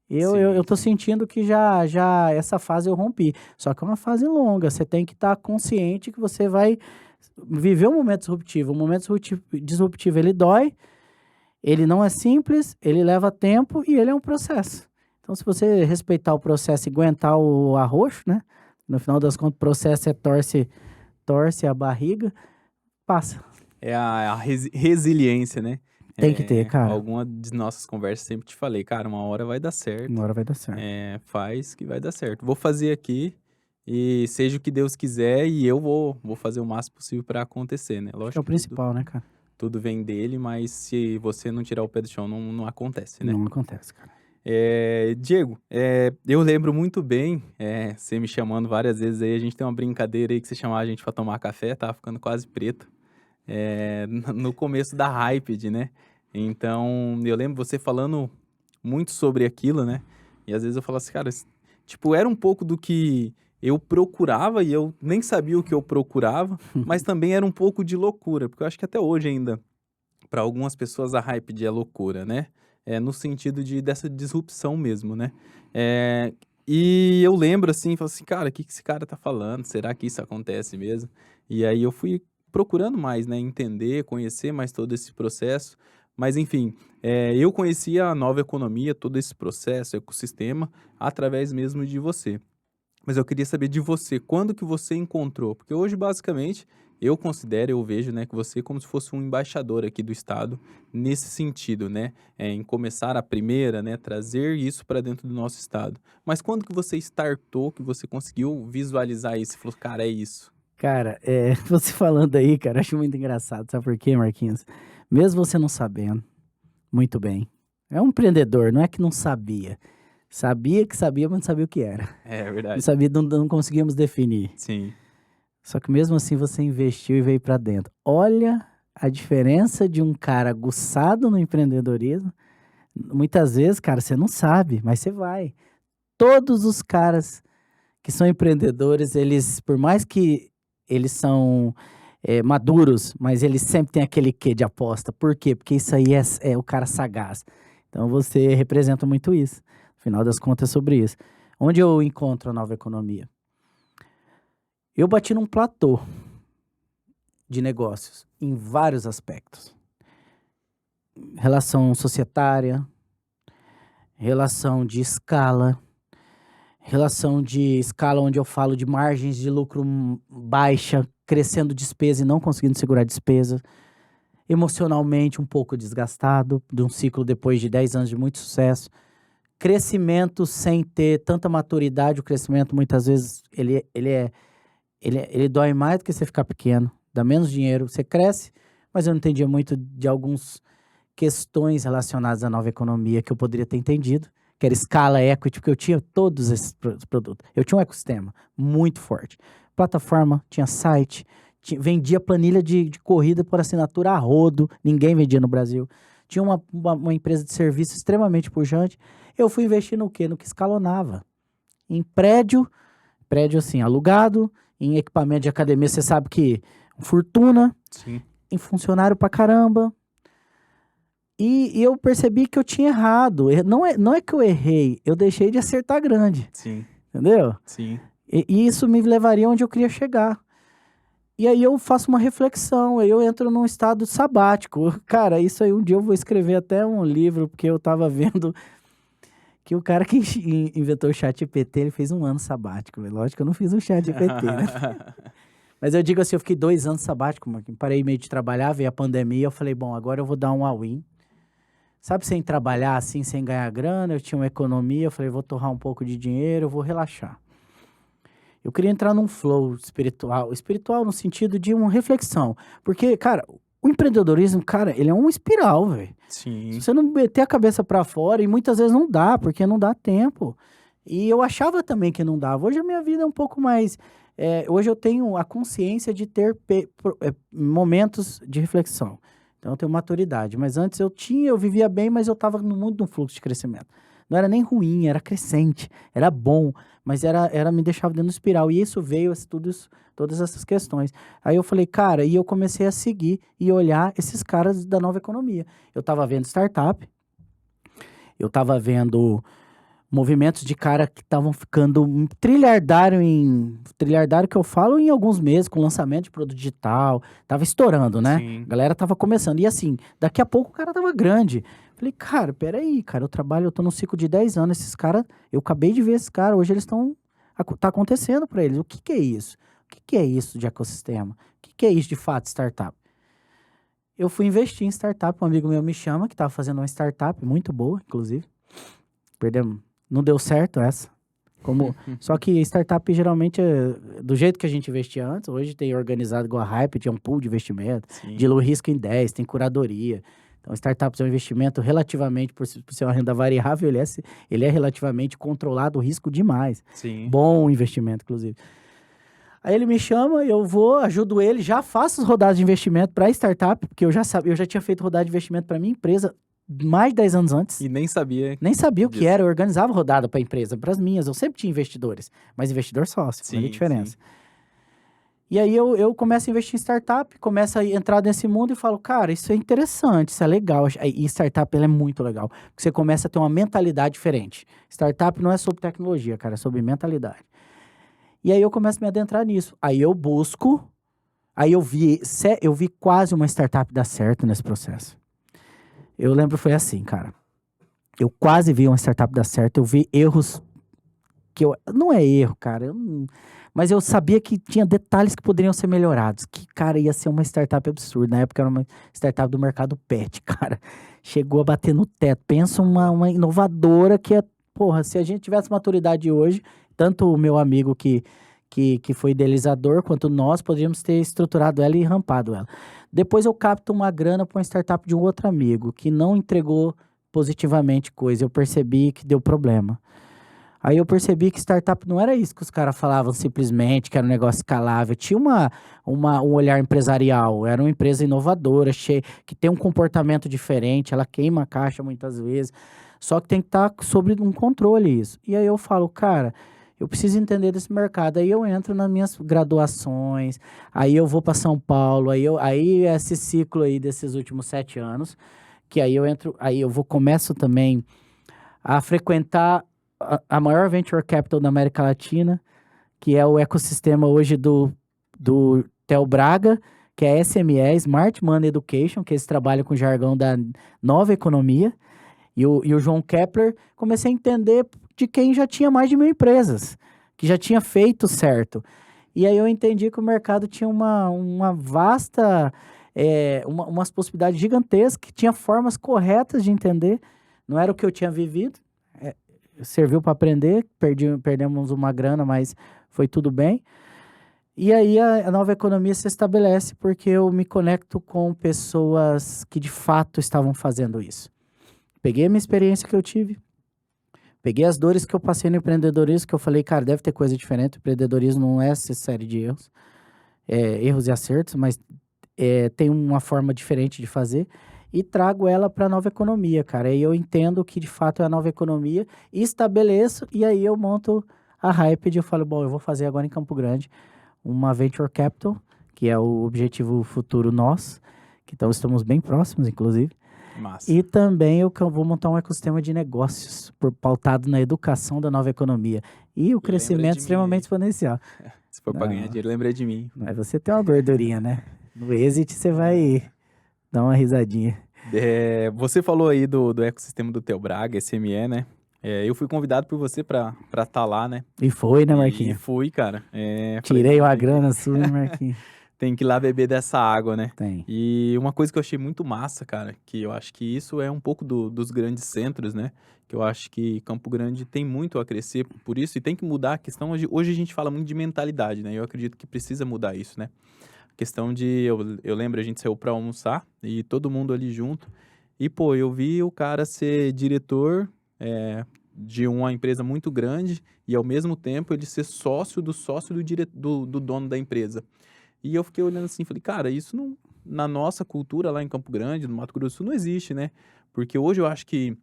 Eu tô sentindo que já essa fase eu rompi. Só que é uma fase longa. Você tem que estar consciente que você vai viver um momento disruptivo. Um momento disruptivo, ele dói, ele não é simples, ele leva tempo e ele é um processo. Então, se você respeitar o processo e aguentar o arroxo, né? No final das contas, o processo é torce a barriga, passa. É a resiliência, né? Tem que ter, cara. Alguma de nossas conversas sempre te falei, cara, uma hora vai dar certo. Uma hora vai dar certo. Faz que vai dar certo. Vou fazer aqui e seja o que Deus quiser e eu vou fazer o máximo possível para acontecer, né? Lógico É o principal, né, cara? tudo vem dele, mas se você não tirar o pé do chão, não acontece, né? Não acontece, cara. Diego, eu lembro muito bem, você me chamando várias vezes aí, a gente tem uma brincadeira aí que você chamava a gente pra tomar café, tava ficando quase preto, no começo da Hyped, né? Então, eu lembro você falando muito sobre aquilo, né? E às vezes eu falava assim, cara, tipo, era um pouco do que eu procurava e eu nem sabia o que eu procurava, mas também era um pouco de loucura, porque eu acho que até hoje ainda, para algumas pessoas, a Hyped é loucura, né? No sentido dessa disrupção mesmo, né? E eu lembro assim, falei assim, cara, o que esse cara tá falando? Será que isso acontece mesmo? E aí eu fui procurando mais, né? Entender, conhecer mais todo esse processo. Mas enfim, eu conhecia a nova economia, todo esse processo, ecossistema, através mesmo de você. Mas eu queria saber de você, quando que você encontrou? Porque hoje, basicamente, eu vejo, né, que você é como se fosse um embaixador aqui do Estado, nesse sentido, né, em começar a primeira, né, trazer isso para dentro do nosso Estado. Mas quando que você startou, que você conseguiu visualizar isso e falou, cara, é isso? Cara, você falando aí, cara, acho muito engraçado. Sabe por quê, Marquinhos? Mesmo você não sabendo, muito bem. É um empreendedor, não é que não sabia. Sabia que sabia, mas não sabia o que era. É Não verdade. sabia, não conseguíamos definir. Sim. Só que mesmo assim você investiu e veio pra dentro. Olha a diferença de um cara aguçado no empreendedorismo. Muitas vezes, cara, você não sabe, mas você vai. Todos os caras que são empreendedores, eles, por mais que eles são maduros, mas eles sempre têm aquele quê de aposta. Por quê? Porque isso aí é o cara sagaz. Então você representa muito isso. No final das contas, é sobre isso. Onde eu encontro a nova economia? Eu bati num platô de negócios em vários aspectos. Relação societária, relação de escala onde eu falo de margens de lucro baixa, crescendo despesa e não conseguindo segurar despesa, emocionalmente um pouco desgastado, de um ciclo depois de 10 anos de muito sucesso, crescimento sem ter tanta maturidade, o crescimento muitas vezes ele dói mais do que você ficar pequeno, dá menos dinheiro, você cresce, mas eu não entendia muito de algumas questões relacionadas à nova economia que eu poderia ter entendido, que era escala, equity, porque eu tinha todos esses produtos. Eu tinha um ecossistema muito forte. Plataforma, tinha site, vendia planilha de corrida por assinatura a rodo, ninguém vendia no Brasil. Tinha uma empresa de serviço extremamente pujante. Eu fui investir no quê? No que escalonava. Em prédio assim, alugado, em equipamento de academia, você sabe que fortuna, Sim. em funcionário pra caramba, E eu percebi que eu tinha errado. Não é que eu errei, eu deixei de acertar grande, Sim, entendeu? sim. E isso me levaria onde eu queria chegar. E aí eu faço uma reflexão, aí eu entro num estado sabático. Cara, isso aí um dia eu vou escrever até um livro, porque eu tava vendo que o cara que inventou o ChatGPT, ele fez um ano sabático, velho. Lógico que eu não fiz o ChatGPT, né? Mas eu digo assim, eu fiquei 2 anos sabático, Marquinhos. Parei meio de trabalhar, veio a pandemia, eu falei, bom, agora eu vou dar um all-in. Sabe, sem trabalhar assim, sem ganhar grana, eu tinha uma economia, eu falei, vou torrar um pouco de dinheiro, eu vou relaxar. Eu queria entrar num flow espiritual no sentido de uma reflexão. Porque, cara, o empreendedorismo, cara, ele é uma espiral, velho. Se Sim. você não meter a cabeça pra fora, e muitas vezes não dá, porque não dá tempo. E eu achava também que não dava. Hoje a minha vida é um pouco mais. Hoje eu tenho a consciência de ter momentos de reflexão. Então eu tenho maturidade. Mas antes eu vivia bem, mas eu estava muito no fluxo de crescimento. Não era nem ruim, era crescente, era bom, mas me deixava dentro do espiral. E isso veio, todas essas questões. Aí eu falei, cara, e eu comecei a seguir e olhar esses caras da nova economia. Eu estava vendo startup, eu estava vendo movimentos de cara que estavam ficando trilhardário que eu falo em alguns meses, com lançamento de produto digital, tava estourando, né? Sim. A galera tava começando. E assim, daqui a pouco o cara tava grande. Falei, cara, peraí, cara, eu tô num ciclo de 10 anos, esses caras, eu acabei de ver esses caras, hoje eles tá acontecendo para eles. O que que é isso? O que que é isso de ecossistema? O que que é isso de fato, startup? Eu fui investir em startup, um amigo meu me chama, que tava fazendo uma startup muito boa, inclusive. Perdemos. Não deu certo essa. Só que startup geralmente, do jeito que a gente investia antes, hoje tem organizado igual a Hype, tem um pool de investimento, Sim. de low risco em 10, tem curadoria. Então, startups é um investimento relativamente, por ser uma renda variável, ele é relativamente controlado, o risco demais. Sim. Bom investimento, inclusive. Aí ele me chama, eu vou, ajudo ele, já faço as rodadas de investimento para startup, porque eu já tinha feito rodada de investimento para minha empresa mais de 10 anos antes. E nem sabia Nem sabia o que disso. era, eu organizava rodada para a empresa, para as minhas. Eu sempre tinha investidores, mas investidor sócio, olha a Sim, diferença. sim. E aí eu começo a investir em startup, começo a entrar nesse mundo e falo, cara, isso é interessante, isso é legal. E startup, ela é muito legal, porque você começa a ter uma mentalidade diferente. Startup não é sobre tecnologia, cara, é sobre mentalidade. E aí eu começo a me adentrar nisso. Aí eu busco, aí eu vi quase uma startup dar certo nesse processo. Eu lembro, foi assim, cara. Eu quase vi uma startup dar certo, eu vi erros não é erro, cara, mas eu sabia que tinha detalhes que poderiam ser melhorados, que, cara, ia ser uma startup absurda, na época era uma startup do mercado pet, cara, chegou a bater no teto, pensa uma inovadora que é, porra, se a gente tivesse maturidade hoje, tanto o meu amigo que foi idealizador, quanto nós, poderíamos ter estruturado ela e rampado ela. Depois eu capto uma grana para uma startup de um outro amigo, que não entregou positivamente coisa, eu percebi que deu problema. Aí eu percebi que startup não era isso que os caras falavam simplesmente, que era um negócio escalável. Tinha um olhar empresarial, era uma empresa inovadora, que tem um comportamento diferente, ela queima a caixa muitas vezes. Só que tem que estar sobre um controle isso. E aí eu falo, cara, eu preciso entender desse mercado. Aí eu entro nas minhas graduações, aí eu vou para São Paulo, aí esse ciclo aí desses últimos 7 anos, que aí eu entro, começo também a frequentar a maior venture capital da América Latina, que é o ecossistema hoje do Theo Braga, que é SME, Smart Money Education, que eles trabalham com o jargão da nova economia, e o João Kepler, comecei a entender de quem já tinha mais de 1.000 empresas, que já tinha feito certo. E aí eu entendi que o mercado tinha uma vasta, umas possibilidades gigantescas, que tinha formas corretas de entender, não era o que eu tinha vivido, serviu para aprender, perdemos uma grana, mas foi tudo bem. E aí a nova economia se estabelece porque eu me conecto com pessoas que de fato estavam fazendo isso. Peguei a minha experiência que eu tive, peguei as dores que eu passei no empreendedorismo, que eu falei, cara, deve ter coisa diferente, o empreendedorismo não é essa série de erros, erros e acertos, mas tem uma forma diferente de fazer, e trago ela para a nova economia, cara. Aí eu entendo que de fato é a nova economia, e estabeleço, e aí eu monto a Hyped, eu falo, bom, eu vou fazer agora em Campo Grande uma Venture Capital, que é o objetivo futuro nosso, que então estamos bem próximos, inclusive. Massa. E também eu vou montar um ecossistema de negócios pautado na educação da nova economia. E o crescimento extremamente exponencial. Se for para ganhar dinheiro, lembra de mim. Mas você tem uma gordurinha, né? No exit você vai dar uma risadinha. Você falou aí do ecossistema do Telbraga, SME, né? Eu fui convidado por você pra estar lá, né? E foi, né, Marquinhos? E fui, cara. Tirei uma grana sua, Marquinhos. Tem que ir lá beber dessa água, né? Tem. E uma coisa que eu achei muito massa, cara, que eu acho que isso é um pouco dos grandes centros, né? Que eu acho que Campo Grande tem muito a crescer por isso e tem que mudar a questão. Hoje a gente fala muito de mentalidade, né? Eu acredito que precisa mudar isso, né? A questão de... Eu lembro, a gente saiu pra almoçar e todo mundo ali junto. E, pô, eu vi o cara ser diretor de uma empresa muito grande e, ao mesmo tempo, ele ser sócio do dono da empresa. E eu fiquei olhando assim, falei, cara, isso não, na nossa cultura lá em Campo Grande, no Mato Grosso do Sul, não existe, né? Porque hoje eu acho que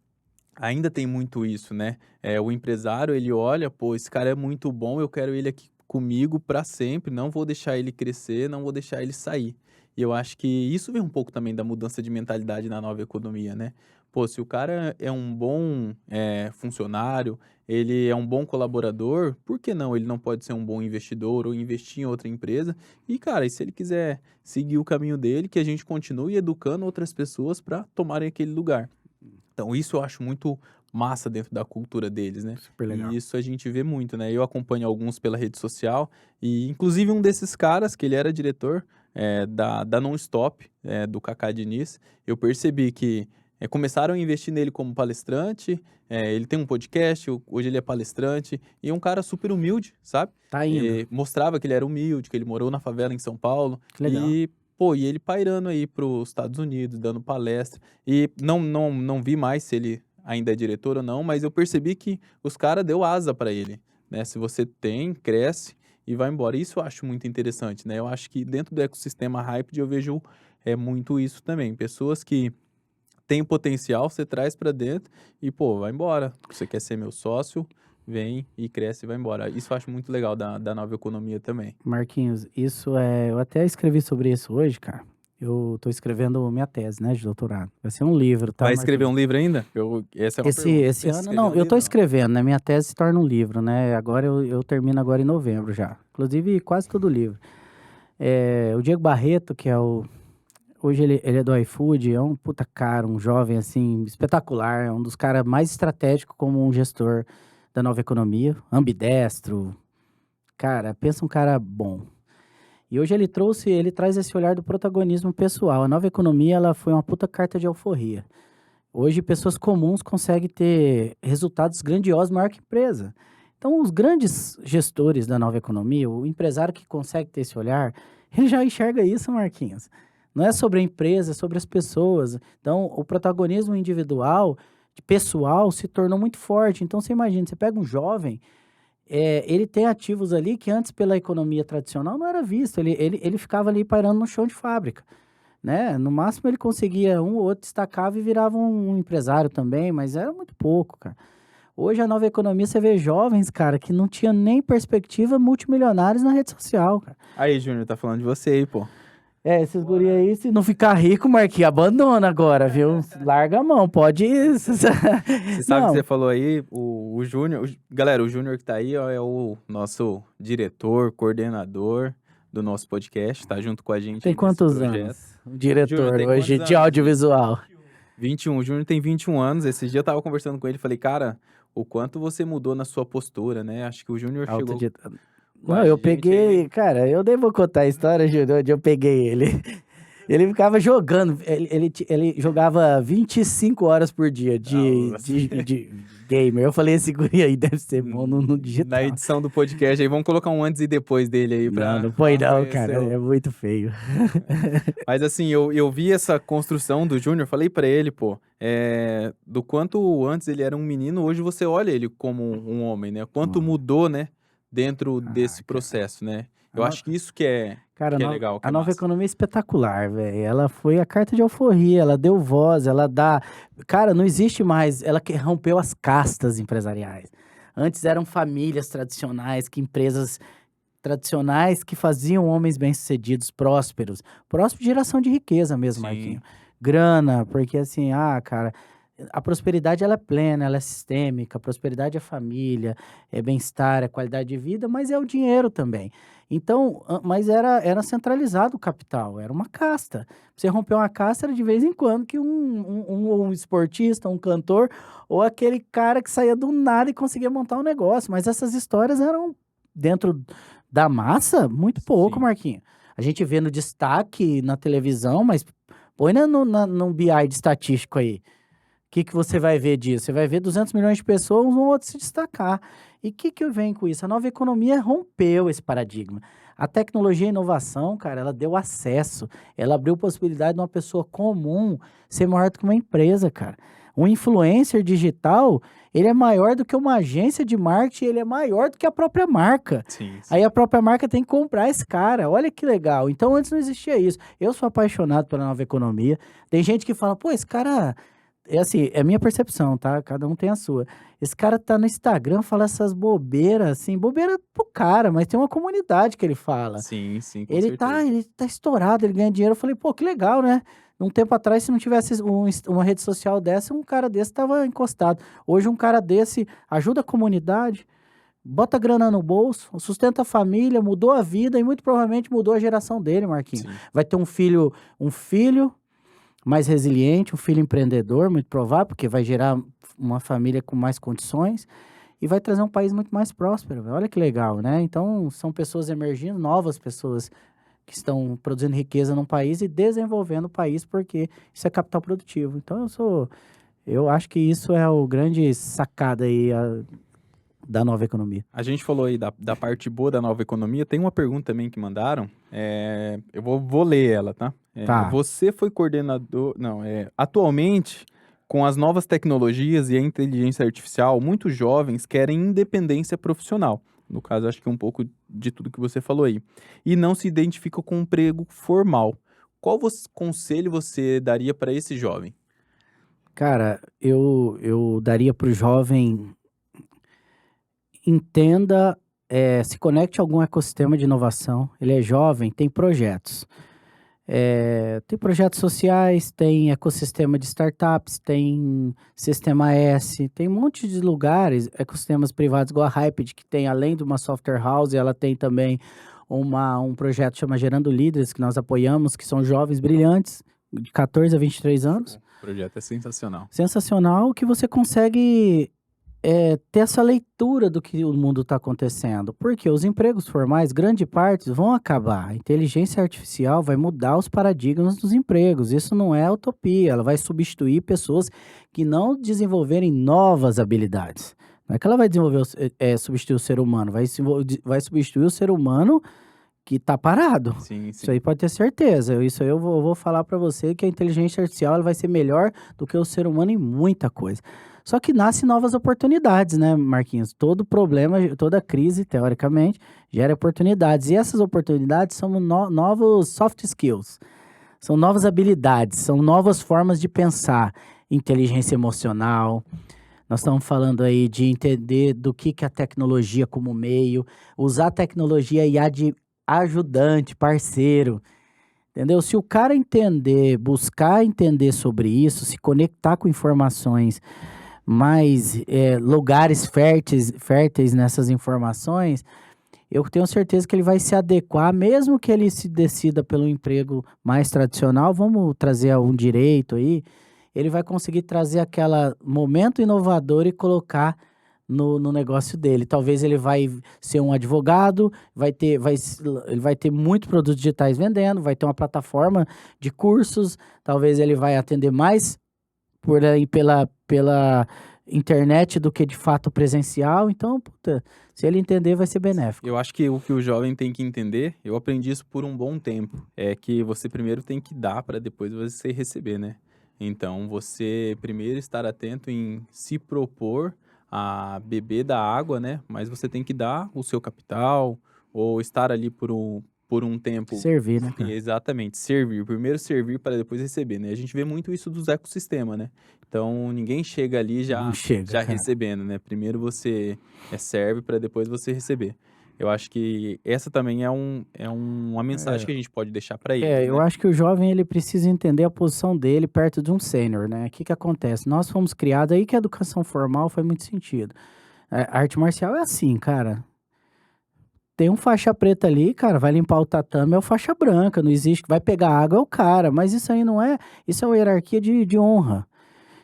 ainda tem muito isso, né? O empresário, ele olha, pô, esse cara é muito bom, eu quero ele aqui comigo para sempre, não vou deixar ele crescer, não vou deixar ele sair. E eu acho que isso vem um pouco também da mudança de mentalidade na nova economia, né? Pô, se o cara é um bom funcionário, ele é um bom colaborador, por que não? Ele não pode ser um bom investidor ou investir em outra empresa? E, cara, e se ele quiser seguir o caminho dele, que a gente continue educando outras pessoas para tomarem aquele lugar. Então, isso eu acho muito massa dentro da cultura deles, né? Super legal. E isso a gente vê muito, né? Eu acompanho alguns pela rede social e, inclusive, um desses caras, que ele era diretor da Non-Stop, do Cacá Diniz, eu percebi que começaram a investir nele como palestrante, ele tem um podcast, hoje ele é palestrante, e é um cara super humilde, sabe? Tá indo. Mostrava que ele era humilde, que ele morou na favela em São Paulo. Que legal. E ele pairando aí para os Estados Unidos, dando palestra. E não vi mais se ele ainda é diretor ou não, mas eu percebi que os caras deu asa para ele, né? Se você tem, cresce e vai embora. Isso eu acho muito interessante, né? Eu acho que dentro do ecossistema Hyped eu vejo muito isso também. Pessoas que têm potencial, você traz para dentro e, pô, vai embora. Você quer ser meu sócio, vem e cresce e vai embora. Isso eu acho muito legal da nova economia também. Marquinhos, eu até escrevi sobre isso hoje, cara. Eu tô escrevendo minha tese, né, de doutorado. Vai ser um livro, tá, Vai escrever Marquinhos? um livro ainda? Essa é uma pergunta. Esse ano, não, eu tô escrevendo, né? Minha tese se torna um livro, né? Agora eu termino agora em novembro já. Inclusive, quase todo o livro. O Diego Barreto, que é hoje ele é do iFood, é um puta cara, um jovem, assim, espetacular. É um dos caras mais estratégicos como um gestor da nova economia, ambidestro. Cara, pensa um cara bom. E hoje ele traz esse olhar do protagonismo pessoal. A nova economia, ela foi uma puta carta de alforria. Hoje, pessoas comuns conseguem ter resultados grandiosos maior que empresa. Então, os grandes gestores da nova economia, o empresário que consegue ter esse olhar, ele já enxerga isso, Marquinhos. Não é sobre a empresa, é sobre as pessoas. Então, o protagonismo individual, pessoal, se tornou muito forte. Então, você imagina, você pega um jovem, ele tem ativos ali que antes, pela economia tradicional, não era visto. Ele ficava ali pairando no chão de fábrica, né? No máximo, ele conseguia um ou outro, destacava e virava um empresário também, mas era muito pouco, cara. Hoje, a nova economia, você vê jovens, cara, que não tinham nem perspectiva, multimilionários na rede social, cara. Aí, Júnior, tá falando de você aí, pô. Esses guri aí, se não ficar rico, Marquinhos, abandona agora, viu? Larga a mão, pode ir. Você sabe o que você falou aí, o Júnior. Galera, o Júnior que tá aí, ó, é o nosso diretor, coordenador do nosso podcast, tá junto com a gente. Tem quantos anos? O diretor hoje de audiovisual. 21. O Júnior tem 21 anos. Esse dia eu tava conversando com ele, falei, cara, o quanto você mudou na sua postura, né? Acho que o Júnior chegou... Não, eu peguei, cara, eu nem vou contar a história, Júnior, onde eu peguei ele. Ele ficava jogando, ele jogava 25 horas por dia de gamer. Eu falei, esse guri aí deve ser bom no digital. Na edição do podcast aí, vamos colocar um antes e depois dele aí pra... Não põe não, cara, é muito feio. Mas assim, eu vi essa construção do Júnior, falei pra ele, pô, do quanto antes ele era um menino, hoje você olha ele como um homem, né? Quanto mudou, né? Dentro desse processo, né? Eu acho que isso que é legal. A nova economia é espetacular, velho. Ela foi a carta de alforria, ela deu voz, ela dá... Cara, não existe mais... Ela rompeu as castas empresariais. Antes eram famílias tradicionais, empresas tradicionais que faziam homens bem-sucedidos, prósperos. Próspero de geração de riqueza mesmo, Sim. Marquinhos. grana, porque assim, cara, a prosperidade ela é plena, ela é sistêmica, a prosperidade é família, é bem-estar, é qualidade de vida, mas é o dinheiro também. Então, mas era centralizado o capital, era uma casta. Pra você romper uma casta era de vez em quando que um esportista, um cantor, ou aquele cara que saía do nada e conseguia montar um negócio. Mas essas histórias eram dentro da massa, muito pouco, Sim. Marquinhos. A gente vê no destaque na televisão, mas põe num BI de estatístico aí. O que que você vai ver disso? Você vai ver 200 milhões de pessoas, um ou outro se destacar. E o que vem com isso? A nova economia rompeu esse paradigma. A tecnologia e a inovação, cara, ela deu acesso, ela abriu possibilidade de uma pessoa comum ser maior do que uma empresa, cara. Um influencer digital, ele é maior do que uma agência de marketing, ele é maior do que a própria marca. Sim, Aí sim. a própria marca tem que comprar esse cara. Olha que legal. Então antes não existia isso. Eu sou apaixonado pela nova economia. Tem gente que fala, pô, esse cara é assim, é a minha percepção, tá? Cada um tem a sua. Esse cara tá no Instagram, fala essas bobeiras, assim, bobeira pro cara, mas tem uma comunidade que ele fala. Sim, sim, com Ele tá, certeza. ele tá estourado, ele ganha dinheiro. Eu falei, pô, que legal, né? Um tempo atrás, se não tivesse uma rede social dessa, um cara desse tava encostado. Hoje, um cara desse ajuda a comunidade, bota grana no bolso, sustenta a família, mudou a vida e muito provavelmente mudou a geração dele, Marquinhos. Sim. Vai ter um filho mais resiliente, um filho empreendedor, muito provável, porque vai gerar uma família com mais condições e vai trazer um país muito mais próspero. Olha que legal, né? Então, são pessoas emergindo, novas pessoas que estão produzindo riqueza num país e desenvolvendo o país, porque isso é capital produtivo. Então, eu acho que isso é o grande sacada aí da nova economia. A gente falou aí da parte boa da nova economia. Tem uma pergunta também que mandaram. Eu vou ler ela, tá? Tá. Você foi coordenador. Não, atualmente, com as novas tecnologias e a inteligência artificial, muitos jovens querem independência profissional. No caso, acho que um pouco de tudo que você falou aí. E não se identificam com um emprego formal. Qual conselho você daria para esse jovem? Cara, eu daria para o jovem entenda, se conecte a algum ecossistema de inovação. Ele é jovem, tem projetos. Tem projetos sociais, tem ecossistema de startups, tem Sistema S, tem um monte de lugares, ecossistemas privados igual a Hyped, que tem, além de uma software house, ela tem também um projeto que chama Gerando Líderes, que nós apoiamos, que são jovens brilhantes, de 14 a 23 anos. O projeto é sensacional. Sensacional, que você consegue ter essa leitura do que o mundo está acontecendo. Porque os empregos formais, grande parte, vão acabar. A inteligência artificial vai mudar os paradigmas dos empregos. Isso não é utopia. Ela vai substituir pessoas que não desenvolverem novas habilidades. Não é que ela vai substituir o ser humano, vai substituir o ser humano que está parado. Sim, Isso sim. aí pode ter certeza. Isso aí eu vou falar para você que a inteligência artificial ela vai ser melhor do que o ser humano em muita coisa. Só que nascem novas oportunidades, né, Marquinhos? Todo problema, toda crise, teoricamente, gera oportunidades. E essas oportunidades são novos soft skills. São novas habilidades, são novas formas de pensar. Inteligência emocional. Nós estamos falando aí de entender do que a tecnologia como meio, usar a tecnologia IA de ajudante, parceiro, entendeu? Se o cara entender, buscar entender sobre isso, se conectar com informações mais lugares férteis nessas informações, eu tenho certeza que ele vai se adequar, mesmo que ele se decida pelo emprego mais tradicional, vamos trazer um direito aí, ele vai conseguir trazer aquele momento inovador e colocar no negócio dele. Talvez ele vai ser um advogado, ele vai ter muitos produtos digitais vendendo, vai ter uma plataforma de cursos, talvez ele vai atender mais por aí pela internet do que de fato presencial. Então, puta, se ele entender, vai ser benéfico. Eu acho que o que o jovem tem que entender, eu aprendi isso por um bom tempo, é que você primeiro tem que dar para depois você receber, né? Então, você primeiro estar atento em se propor a beber da água, né? Mas você tem que dar o seu capital ou estar ali por um tempo. Servir, né, cara? Exatamente, servir. Primeiro servir para depois receber, né? A gente vê muito isso dos ecossistemas, né? Então, ninguém chega ali Não já, chega, já cara. recebendo, né? Primeiro você serve para depois você receber. Eu acho que essa também uma mensagem que a gente pode deixar para eles, Eu né? acho que o jovem ele precisa entender a posição dele perto de um sênior, né? O que que acontece? Nós fomos criados aí que a educação formal foi muito sentido. A arte marcial é assim, cara. Tem um faixa preta ali, cara, vai limpar o tatame, é o faixa branca, não existe, vai pegar água é o cara, mas isso aí não é, isso é uma hierarquia de honra.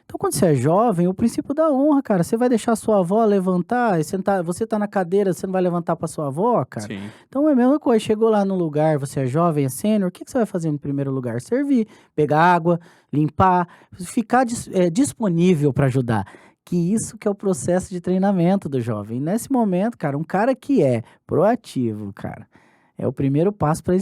Então, quando você é jovem, o princípio da honra, cara, você vai deixar sua avó levantar, e você tá na cadeira, você não vai levantar pra sua avó, cara? Sim, Então é a mesma coisa, chegou lá no lugar, você é jovem, é sênior, o que que você vai fazer no primeiro lugar? Servir, pegar água, limpar, ficar disponível para ajudar. Que isso que é o processo de treinamento do jovem. Nesse momento, cara, um cara que é proativo, cara, é o primeiro passo para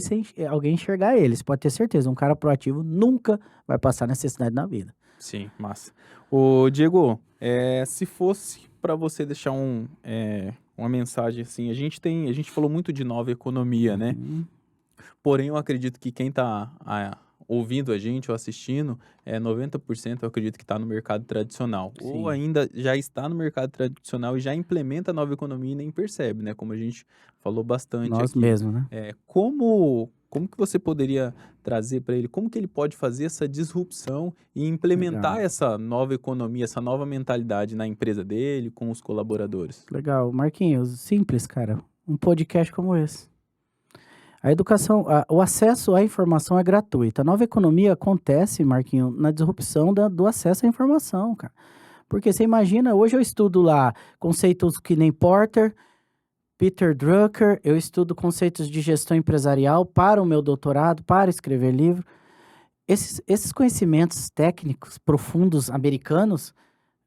alguém enxergar ele. Você pode ter certeza, um cara proativo nunca vai passar necessidade na vida. sim, massa. Ô, Diego, se fosse para você deixar uma mensagem assim, a gente falou muito de nova economia, né? Uhum. Porém, eu acredito que quem está ouvindo a gente ou assistindo, 90% eu acredito que está no mercado tradicional. Ou Sim, ainda já está no mercado tradicional e já implementa a nova economia e nem percebe, né? Como a gente falou bastante nós aqui. mesmos, né? Como que você poderia trazer para ele, como que ele pode fazer essa disrupção e implementar Legal, essa nova economia, essa nova mentalidade na empresa dele, com os colaboradores? legal. Marquinhos, simples, cara. Um podcast como esse. A educação, o acesso à informação é gratuito. A nova economia acontece, Marquinho, na disrupção do acesso à informação, cara. Porque você imagina, hoje eu estudo lá conceitos que nem Porter, Peter Drucker, eu estudo conceitos de gestão empresarial para o meu doutorado, para escrever livro. Esses conhecimentos técnicos profundos americanos,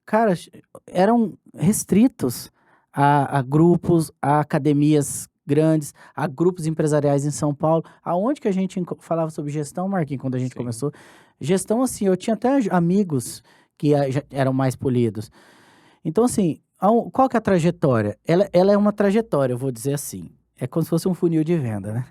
cara, eram restritos a grupos, a academias grandes, a grupos empresariais em São Paulo. Aonde que a gente falava sobre gestão, Marquinhos, quando a gente Sim. começou? Gestão, assim, eu tinha até amigos que já eram mais polidos. Então, assim, qual que é a trajetória? Ela é uma trajetória, eu vou dizer assim. É como se fosse um funil de venda, né?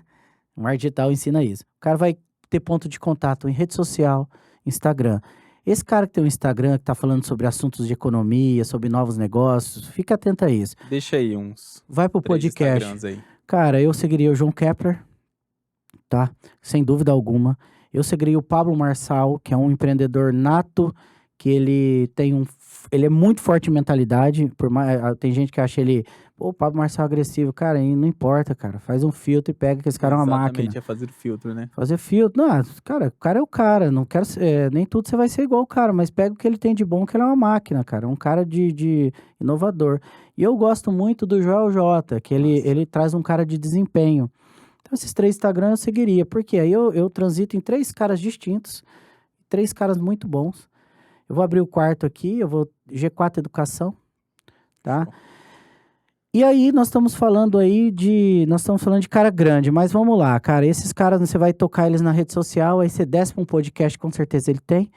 O marketing digital ensina isso. O cara vai ter ponto de contato em rede social, Instagram. Esse cara que tem um Instagram, que está falando sobre assuntos de economia, sobre novos negócios, fica atento a isso. Deixa aí uns Vai pro 3 podcast. Instagrams aí. Cara, eu seguiria o João Kepler, tá? Sem dúvida alguma. Eu seguiria o Pablo Marçal, que é um empreendedor nato, que ele é muito forte em mentalidade, tem gente que acha ele, pô, o Pablo Marçal é agressivo, cara, e não importa, cara, faz um filtro e pega que esse cara é uma máquina. Exatamente, é fazer filtro, né? Fazer filtro, não, cara, o cara é o cara, não quero nem tudo você vai ser igual o cara, mas pega o que ele tem de bom, que ele é uma máquina, cara, um cara de inovador. E eu gosto muito do Joel J, que Massa. ele traz um cara de desempenho. Então, esses 3 Instagram eu seguiria, porque aí eu transito em 3 caras distintos, 3 caras muito bons. Eu vou abrir o quarto aqui, eu vou G4 Educação, tá? Show. E aí nós estamos falando de cara grande, mas vamos lá, cara, esses caras você vai tocar eles na rede social, aí você desce para um podcast, com certeza ele tem.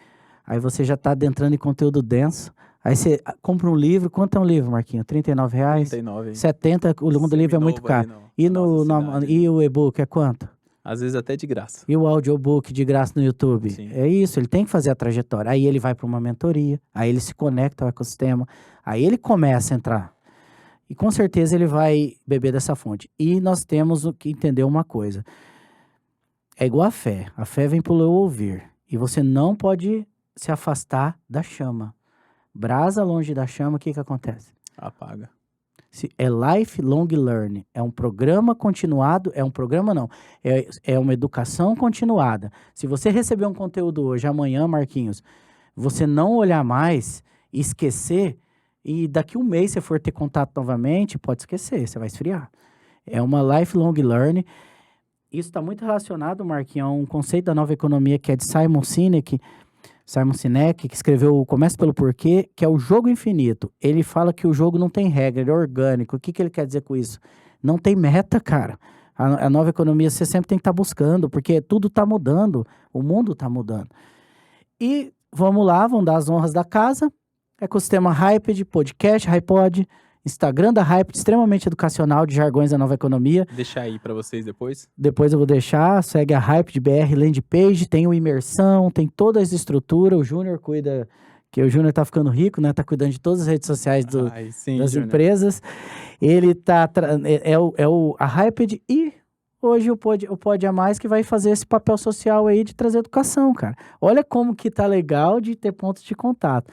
Aí você já tá adentrando em conteúdo denso. Aí você compra um livro, quanto é um livro, Marquinhos? R$ 39? 39 aí. 70, o mundo livre é muito Seminovo ali caro. E, na nossa cidade ali. e o e-book é quanto? Às vezes até de graça. E o audiobook de graça no YouTube? Sim. É isso, ele tem que fazer a trajetória. Aí ele vai para uma mentoria, aí ele se conecta ao ecossistema, aí ele começa a entrar. E com certeza ele vai beber dessa fonte. E nós temos que entender uma coisa. É igual a fé. A fé vem pelo eu ouvir. E você não pode se afastar da chama. Brasa longe da chama, o que que acontece? Apaga. É lifelong learning, é um programa continuado, é um programa não, é uma educação continuada. Se você receber um conteúdo hoje, amanhã, Marquinhos, você não olhar mais, esquecer, e daqui um mês você for ter contato novamente, pode esquecer, você vai esfriar. É uma lifelong learning. Isso está muito relacionado, Marquinhos, a um conceito da nova economia que é de Simon Sinek, que escreveu o Comece pelo Porquê, que é o jogo infinito. Ele fala que o jogo não tem regra, ele é orgânico. O que que ele quer dizer com isso? Não tem meta, cara. A nova economia você sempre tem que estar buscando, porque tudo está mudando, o mundo está mudando. E vamos lá, vamos dar as honras da casa. Ecossistema Hyped, podcast, HiPod, Instagram da Hyped, extremamente educacional de jargões da nova economia. Deixar aí pra vocês depois. Depois eu vou deixar, segue a Hyped BR Landing Page, tem o Imersão, tem toda essa estrutura, o Júnior cuida, que o Júnior tá ficando rico, né? Tá cuidando de todas as redes sociais Ai, sim, das Júnior. empresas. Ele tá a Hyped e hoje o Pode a Mais que vai fazer esse papel social aí de trazer educação, cara. Olha como que tá legal de ter pontos de contato.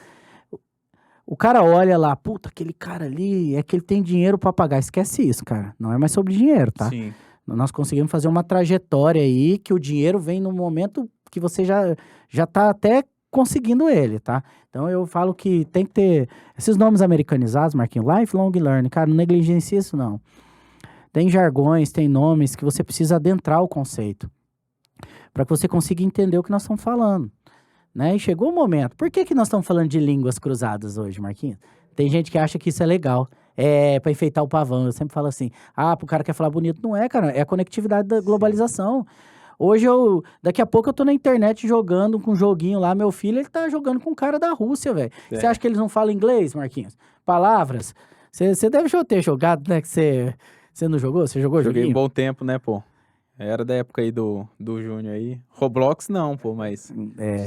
O cara olha lá, puta, aquele cara ali, é que ele tem dinheiro pra pagar. Esquece isso, cara. Não é mais sobre dinheiro, tá? Sim. Nós conseguimos fazer uma trajetória aí que o dinheiro vem no momento que você já tá até conseguindo ele, tá? Então eu falo que tem que ter esses nomes americanizados, Marquinhos, lifelong learning, cara, não negligencie isso não. Tem jargões, tem nomes que você precisa adentrar o conceito para que você consiga entender o que nós estamos falando, né? E chegou o momento. Por que nós estamos falando de línguas cruzadas hoje, Marquinhos? Tem gente que acha que isso é legal. É para enfeitar o pavão. Eu sempre falo assim: pro cara quer falar bonito. Não é, cara. É a conectividade da globalização. Hoje daqui a pouco eu tô na internet jogando com um joguinho lá. Meu filho, ele tá jogando com um cara da Rússia, velho. Você acha que eles não falam inglês, Marquinhos? Palavras? Você deve ter jogado, né? Que você não jogou? Você jogou Joguei um joguinho? bom tempo, né, pô? Era da época aí do Júnior aí. Roblox não, pô, mas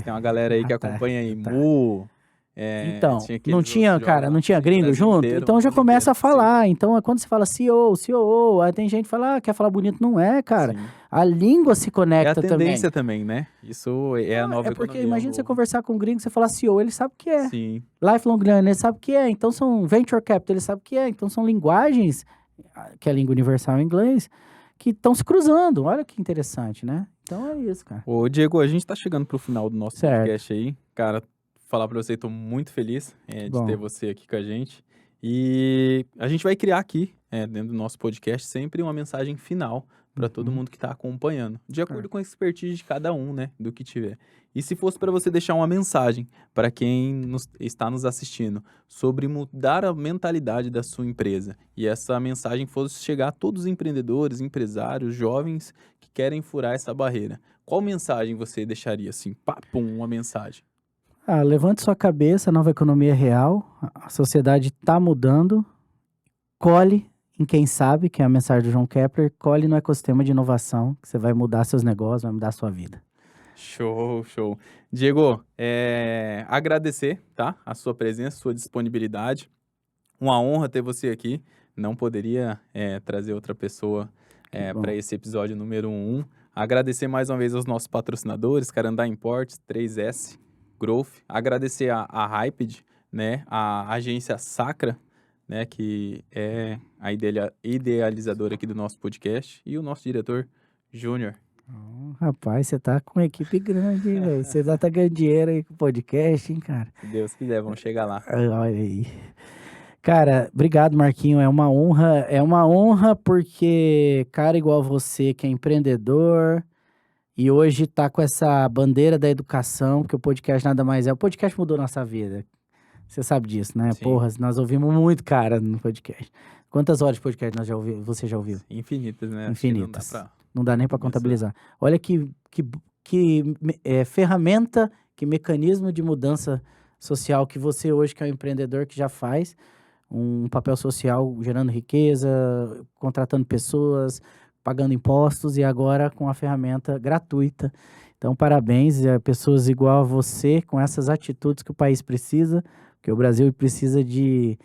tem uma galera aí que acompanha aí. tá. Mu, Então, tinha não aqueles tinha, outros cara, jogos não lá. tinha gringo Brasil junto? inteiro, Então já mundo começa a inteiro, sim. falar. Então, quando você fala CEO, aí tem gente que fala, quer falar bonito. Não é, cara. Sim. A língua se É a conecta também. tendência também, né? Isso é a nova É porque economia. imagina você conversar com um gringo, você falar CEO, ele sabe o que é. Sim. Lifelong learning, ele sabe o que é. Então são venture capital, ele sabe o que é. Então são linguagens, que é a língua universal em inglês, que estão se cruzando. Olha que interessante, né? Então é isso, cara. Ô, Diego, a gente tá chegando pro final do nosso Certo. podcast aí. Cara, falar pra você, tô muito feliz de Bom. ter você aqui com a gente. E a gente vai criar aqui, dentro do nosso podcast, sempre uma mensagem final para todo mundo que está acompanhando, de acordo com a expertise de cada um, né, do que tiver. E se fosse para você deixar uma mensagem para quem está nos assistindo sobre mudar a mentalidade da sua empresa, e essa mensagem fosse chegar a todos os empreendedores, empresários, jovens que querem furar essa barreira, qual mensagem você deixaria assim? Uma mensagem. Levante sua cabeça, a nova economia é real, a sociedade está mudando, colhe em quem sabe, que é a mensagem do João Kepler, colhe no ecossistema de inovação, que você vai mudar seus negócios, vai mudar a sua vida. Show, show. Diego, agradecer, tá? A sua presença, sua disponibilidade. Uma honra ter você aqui. Não poderia trazer outra pessoa para esse episódio número 1. Agradecer mais uma vez aos nossos patrocinadores, Carandá Imports, 3S, Growth. Agradecer a Hyped, né? A agência Sacra, né? Que é a idealizadora aqui do nosso podcast. E o nosso diretor, Júnior. Rapaz, você tá com uma equipe grande, hein, velho? Você já tá ganhando dinheiro aí com o podcast, hein, cara? Se Deus quiser, vamos chegar lá. Olha aí. Cara, obrigado, Marquinho. É uma honra porque cara igual você, que é empreendedor e hoje tá com essa bandeira da educação, porque o podcast nada mais é. O podcast mudou nossa vida. Você sabe disso, né? Sim. Porra, nós ouvimos muito, cara, no podcast. Quantas horas de podcast você já ouviu? Infinitas, né? Infinitas. Acho que Não dá nem para contabilizar. Olha que ferramenta, que mecanismo de mudança social que você hoje, que é um empreendedor, que já faz um papel social gerando riqueza, contratando pessoas, pagando impostos e agora com a ferramenta gratuita. Então, parabéns a pessoas igual a você, com essas atitudes que o país precisa, porque o Brasil precisa de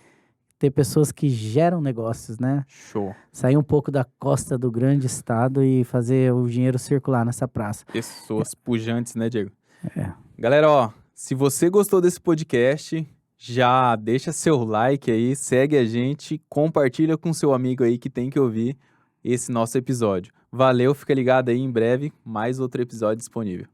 ter pessoas que geram negócios, né? Show. Sair um pouco da costa do grande estado e fazer o dinheiro circular nessa praça. Pessoas pujantes, né, Diego? Galera, ó, se você gostou desse podcast, já deixa seu like aí, segue a gente, compartilha com seu amigo aí que tem que ouvir esse nosso episódio. Valeu, fica ligado aí, em breve mais outro episódio disponível.